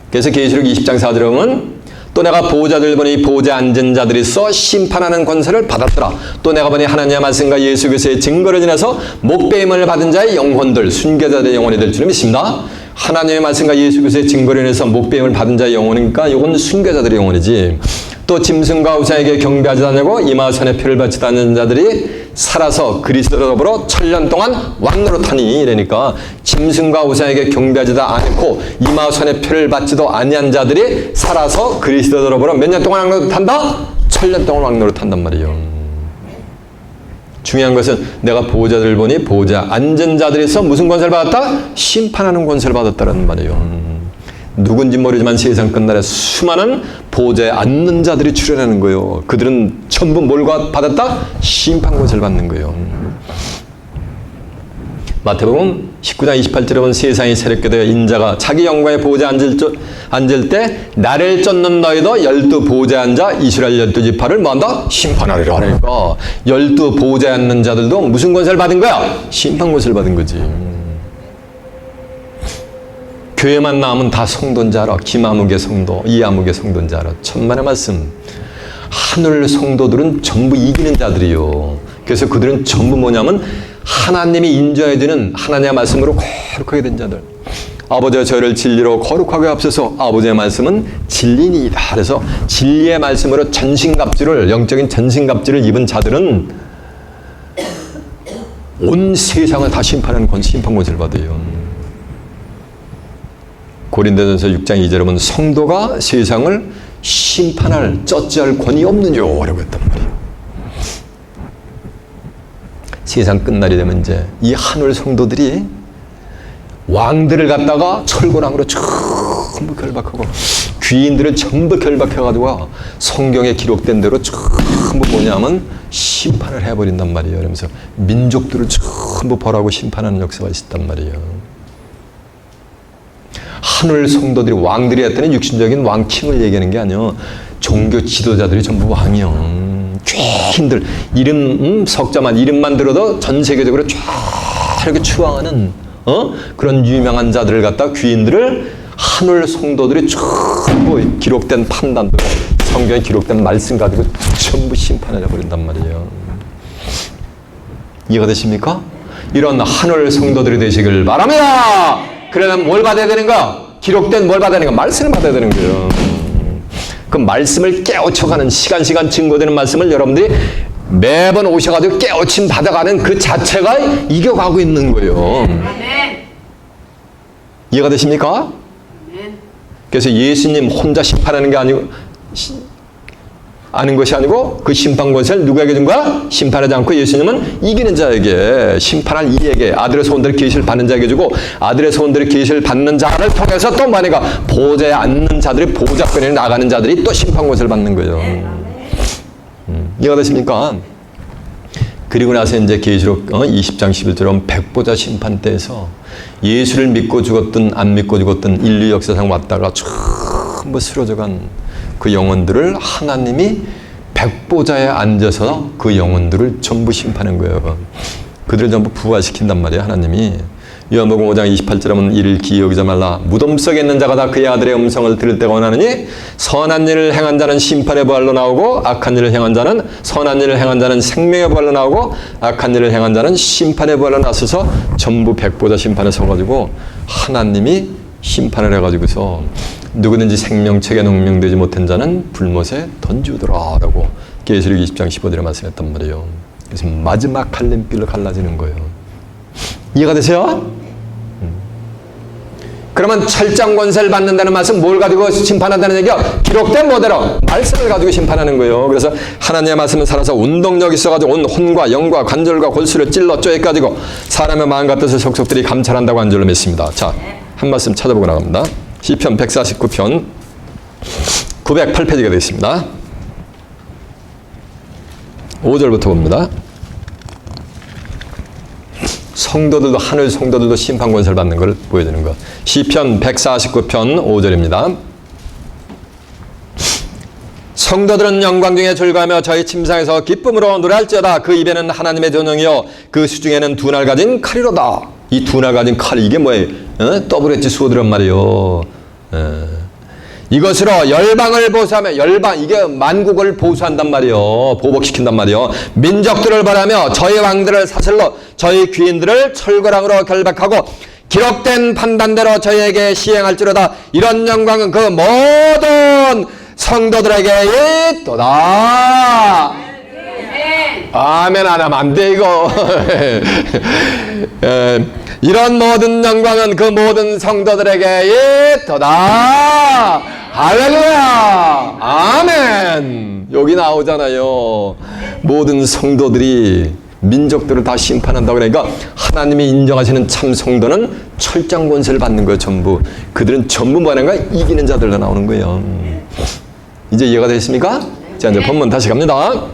그래서 계시록 20장 4절에 보면 또 내가 보호자들 보니 보호자에 앉은 자들이 있어 심판하는 권세를 받았더라. 또 내가 보니 하나님의 말씀과 예수 그리스도의 증거를 인해서 목배임을 받은 자의 영혼들, 순교자들의 영혼이 될 줄을 믿습니다. 하나님의 말씀과 예수 그리스도의 증거를 인해서 목배임을 받은 자의 영혼이니까 이건 순교자들의 영혼이지. 또 짐승과 우상에게 경배하지 않고 이마선의 표를 바치지 않는 자들이 살아서 그리스도로 더불어 천년 동안 왕노릇하니 이러니까 짐승과 우상에게 경배하지도 않고 이마손의 표를 받지도 아니한 자들이 살아서 그리스도로 더불어 몇 년 동안 왕노릇한다? 천년 동안 왕노릇한단 말이에요. 중요한 것은 내가 보호자들을 보니 보호자 앉은 자들에서 무슨 권세를 받았다? 심판하는 권세를 받았다는 말이에요. 누군지 모르지만 세상 끝날에 수많은 보호자에 앉는 자들이 출현하는 거예요. 그들은 전부 뭘 받았다? 심판 권세를 받는 거예요. 마태복음 19장 28절에 보면 세상이 새롭게 되어 인자가 자기 영광의 보호자에 앉을 때 나를 쫓는 너희도 12 보호자에 앉아 이스라엘 12지파를 뭐한다? 심판하리라 하니까 12 보호자에 앉는 자들도 무슨 권세를 받은 거야? 심판 권세를 받은 거지. 교회만 나오면 다 성도인 줄 알아. 김아무개 성도, 이아무개 성도인 줄 알아. 천만의 말씀. 하늘 성도들은 전부 이기는 자들이요. 그래서 그들은 전부 뭐냐면 하나님이 인정해 주는 하나님의 말씀으로 거룩하게 된 자들. 아버지와 저희를 진리로 거룩하게 앞서서 아버지의 말씀은 진리니이다. 그래서 진리의 말씀으로 전신갑주를, 영적인 전신갑주를 입은 자들은 온 세상을 다 심판하는 심판 권세를 받아요. 고린도전서 6장 2절에 보면 성도가 세상을 심판할, 쩌찌할 권위 없느냐고 했단 말이에요. 세상 끝날이 되면 이제 이 하늘 성도들이 왕들을 갖다가 철거랑으로 전부 결박하고 귀인들을 전부 결박해가지고 성경에 기록된 대로 전부 뭐냐면 심판을 해버린단 말이에요. 그러면서 민족들을 전부 벌하고 심판하는 역사가 있었단 말이에요. 하늘 성도들이 왕들이 했더니 육신적인 왕킹을 얘기하는 게 아니에요. 종교 지도자들이 전부 왕이요. 귀인들 이름 석자만 이름만 들어도 전 세계적으로 쫙 이렇게 추앙하는 그런 유명한 자들을 갖다 귀인들을 하늘 성도들이 전부 기록된 판단들 성경에 기록된 말씀 가지고 전부 심판해 버린단 말이에요. 이해가 되십니까? 이런 하늘 성도들이 되시길 바랍니다. 그러면 뭘 받아야 되는가? 기록된 뭘 받아야 되는가? 말씀을 받아야 되는 거예요. 그 말씀을 깨우쳐가는 시간 증거되는 말씀을 여러분들이 매번 오셔가지고 깨우침 받아가는 그 자체가 이겨가고 있는 거예요. 이해가 되십니까? 그래서 예수님 혼자 심판하는 게 아는 것이 아니고 그 심판 권세를 누구에게 준 거야? 심판하지 않고 예수님은 이기는 자에게 심판할 이에게 아들의 소원들의 계시를 받는 자에게 주고 아들의 소원들의 계시를 받는 자를 통해서 또 만약에 보호자에 앉는 자들이 보호자권에 나가는 자들이 또 심판 권세를 받는 거예요. 이해가 되십니까? 그리고 나서 이제 계시록 20장 11절은 백보자 심판 때에서 예수를 믿고 죽었든 안 믿고 죽었든 인류 역사상 왔다가 전부 쓰러져간 그 영혼들을 하나님이 백보자에 앉아서 그 영혼들을 전부 심판한 거예요. 그들을 전부 부활시킨단 말이에요. 하나님이. 요한복음 5장 28절에 보면 이를 기이 여기지 말라. 무덤 속에 있는 자가 다 그의 아들의 음성을 들을 때가 원하느니 선한 일을 행한 자는 심판의 부활로 나오고 악한 일을 행한 자는 선한 일을 행한 자는 생명의 부활로 나오고 악한 일을 행한 자는 심판의 부활로 나서서 전부 백보자 심판에 서가지고 하나님이 심판을 해가지고서 누구든지 생명책에 농명되지 못한 자는 불못에 던지우더라 라고 계시록 20장 15절에 말씀했단 말이에요. 그래서 마지막 갈림길로 갈라지는 거예요. 이해가 되세요? 그러면 철장 권세를 받는다는 말씀 뭘 가지고 심판한다는 얘기야? 기록된 뭐대로 말씀을 가지고 심판하는 거예요. 그래서 하나님의 말씀은 살아서 운동력이 있어가지고 온 혼과 영과 관절과 골수를 찔러 쪼개가지고 사람의 마음과 뜻을 속속들이 감찰한다고 한 줄로 믿습니다. 자, 한 말씀 찾아보고 나갑니다. 시편 149편 908페이지가 되어 있습니다. 5절부터 봅니다. 성도들도 하늘 성도들도 심판 권세를 받는 것을 보여주는 것. 시편 149편 5절입니다. 성도들은 영광 중에 즐거워하며 저희 침상에서 기쁨으로 노래할지어다. 그 입에는 하나님의 전용이요 그 수중에는 두 날 가진 칼이로다. 이 두 날 가진 칼 이게 뭐예요? WH 수호들란 말이요. 이것으로 열방을 보수하며 열방 이게 만국을 보수한단 말이요. 보복시킨단 말이요. 민족들을 벌하며 저희 왕들을 사슬로 저희 귀인들을 철거랑으로 결박하고 기록된 판단대로 저희에게 시행할지로다. 이런 영광은 그 모든 성도들에게 있도다. 아멘 안 하면 안 돼 이거. 이런 모든 영광은 그 모든 성도들에게 있도다. 할렐루야. 아멘. 여기 나오잖아요. 모든 성도들이 민족들을 다 심판한다. 그러니까 하나님이 인정하시는 참 성도는 철장 권세를 받는 거예요. 전부. 그들은 전부 뭐하는가? 이기는 자들로 나오는 거예요. 이제 이해가 되십니까? 자, 이제 본문 다시 갑니다.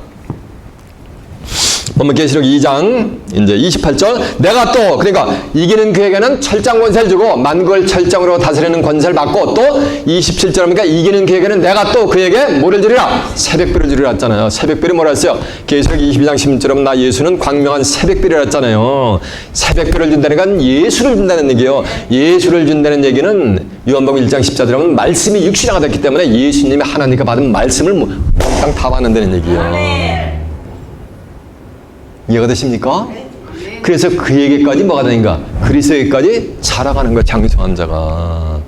본문 계시록 2장 이제 28절. 내가 또, 그러니까 이기는 그에게는 철장 권세를 주고 만국을 철장으로 다스리는 권세를 받고, 또 27절 하니까 이기는 그에게는 내가 또 그에게 뭐를 주리라? 새벽별을 주리라 했잖아요. 새벽별이 뭐라 했어요? 계시록 22장 16절은 나 예수는 광명한 새벽별이라 했잖아요. 새벽별을 준다는 건 예수를 준다는 얘기예요. 예수를 준다는 얘기는 요한복음 1장 14절에 보면 말씀이 육신화가 됐기 때문에 예수님이 하나님께 받은 말씀을 몽땅 다 받는다는 얘기예요. 이해가 되십니까? 그래서 그에게까지 뭐가 되는가? 그리스도에게까지 자라가는 거야, 장성한 자가.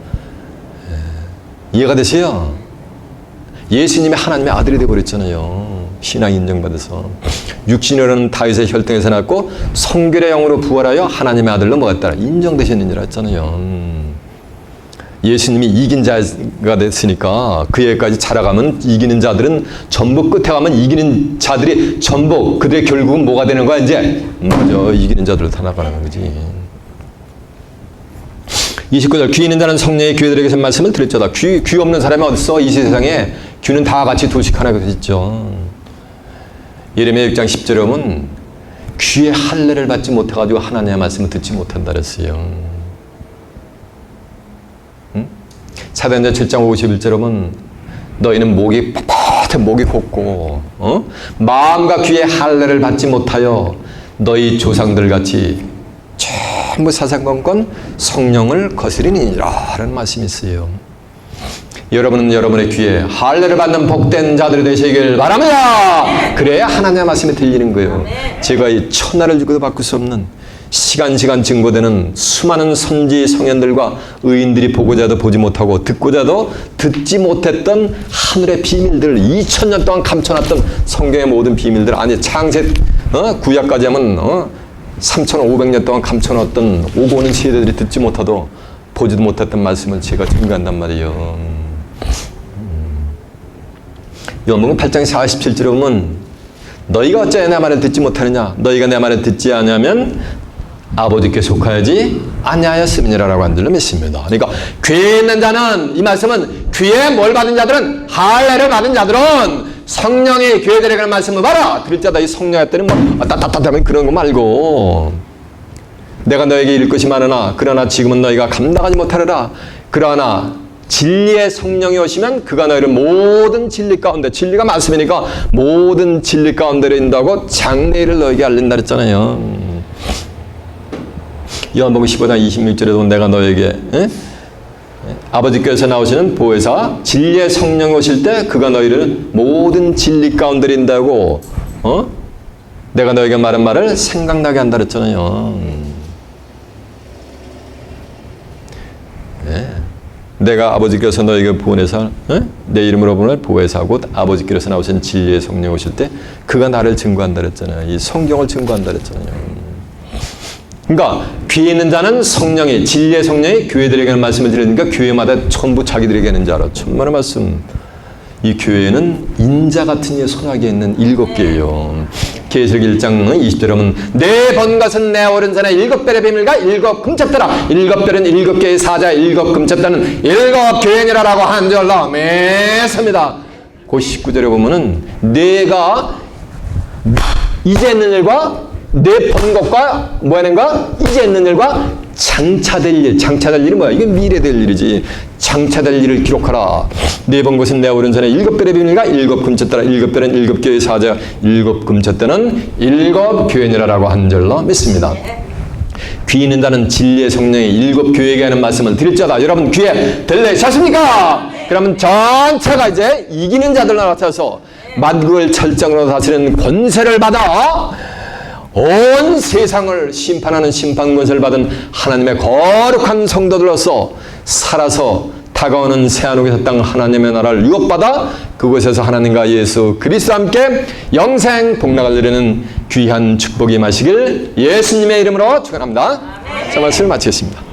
이해가 되세요? 예수님이 하나님의 아들이 되어버렸잖아요. 신앙 인정받아서. 육신으로는 다윗의 혈통에서 났고 성결의 영으로 부활하여 하나님의 아들로 뭐가 따라 인정되셨느니라 했잖아요. 예수님이 이긴 자가 됐으니까 그에까지 자라가면 이기는 자들은 전부 끝에 가면 이기는 자들이 전부 그들의 결국은 뭐가 되는 거야 이제? 맞아, 이기는 자들로 다 나가는 거지. 29절 귀 있는 자는 성령의 교회들에게서 말씀을 드렸죠다. 귀 없는 사람이 어딨어? 이 세상에 귀는 다 같이 도식 하나가 있죠. 예레미야 6장 10절에 보면 귀에 할례를 받지 못해가지고 하나님의 말씀을 듣지 못한다 그랬어요. 사도행전 7장 51절에 보면 너희는 목이 뻣뻣해 목이 곱고 마음과 귀에 할례를 받지 못하여 너희 조상들같이 전부 사상건건 성령을 거스리니라 라는 말씀이 있어요. 여러분은 여러분의 귀에 할례를 받는 복된 자들이 되시길 바랍니다. 그래야 하나님의 말씀이 들리는 거예요. 제가 이 천하를 주고도 바꿀 수 없는 시간 증거되는 수많은 선지 성현들과 의인들이 보고자도 보지 못하고 듣고자도 듣지 못했던 하늘의 비밀들 2000년 동안 감춰놨던 성경의 모든 비밀들 아니 창세 구약까지 하면 3500년 동안 감춰놨던 오고 오는 세대들이 듣지 못하도 보지도 못했던 말씀을 제가 증거한단 말이에요. 요한복음 8장 47절에 보면 너희가 어찌 내 말을 듣지 못하느냐 너희가 내 말을 듣지 않으면 아버지께 속하여지 아니하였음이니라라고 한 줄로 믿습니다. 그러니까 귀에 있는 자는 이 말씀은 귀에 뭘 받은 자들은 할례를 받은 자들은 성령이 교회들에게 하는 말씀을 봐라. 들을 자다 이 성령 했더니 뭐 따따따따면 그런 거 말고 내가 너에게 이를 것이 많으나 그러나 지금은 너희가 감당하지 못하리라. 그러나 진리의 성령이 오시면 그가 너희를 모든 진리 가운데 진리가 말씀이니까 모든 진리 가운데로 인도하고 장래일을 너에게 알린다 그랬잖아요. 요한복음 15장 26절에도 내가 너에게 아버지께서 나오시는 보혜사 진리의 성령이 오실 때 그가 너희를 모든 진리 가운데로 인도하고 내가 너에게 말한 말을 생각나게 한다 그랬잖아요. 내가 아버지께서 너에게 보내사 내 이름으로 보낼 보혜사 곧 아버지께서 나오신 진리의 성령 오실 때 그가 나를 증거한다 그랬잖아요. 이 성경을 증거한다 그랬잖아요. 그러니까 귀에 있는 자는 성령이 진리의 성령이 교회들에게 하는 말씀을 들으니까 교회마다 전부 자기들에게 하는 줄 알아. 천만의 말씀. 이 교회는 인자 같은 이의 손아귀에 있는 7개예요. 계시록 1장 20절에 보면 네 번 것은 내 오른손에 7별의 비밀과 7 금첩더라. 7별은 7개의 사자 7 금첩다는 7 교회니라라고 한 줄로 맺습니다. 그 19절에 보면은 내가 이제 있는 일과 내 번 것과 뭐 하는가? 이제 있는 일과 장차될 일. 장차될 일이 뭐야? 이게 미래될 일이지. 장차될 일을 기록하라. 네 번 것은 내 오른손에 7별의 비밀과 7 금쳤더라. 7별은 7개의 사자 7 금쳤다는 7 교회니라라고 한 줄로 믿습니다. 귀 있는 자는 진리의 성령이 7 교회에게 하는 말씀을 드릴 자다. 여러분 귀에 들리셨습니까? 그러면 전체가 이제 이기는 자들로 나타나서 만국을 철장으로 다스리는 권세를 받아 온 세상을 심판하는 심판 권세를 받은 하나님의 거룩한 성도들로서 살아서 다가오는 새하늘의 땅 하나님의 나라를 유업받아 그곳에서 하나님과 예수 그리스도와 함께 영생 복락을 누리는 귀한 축복이 마시길 예수님의 이름으로 축원합니다. 자, 말씀을 마치겠습니다.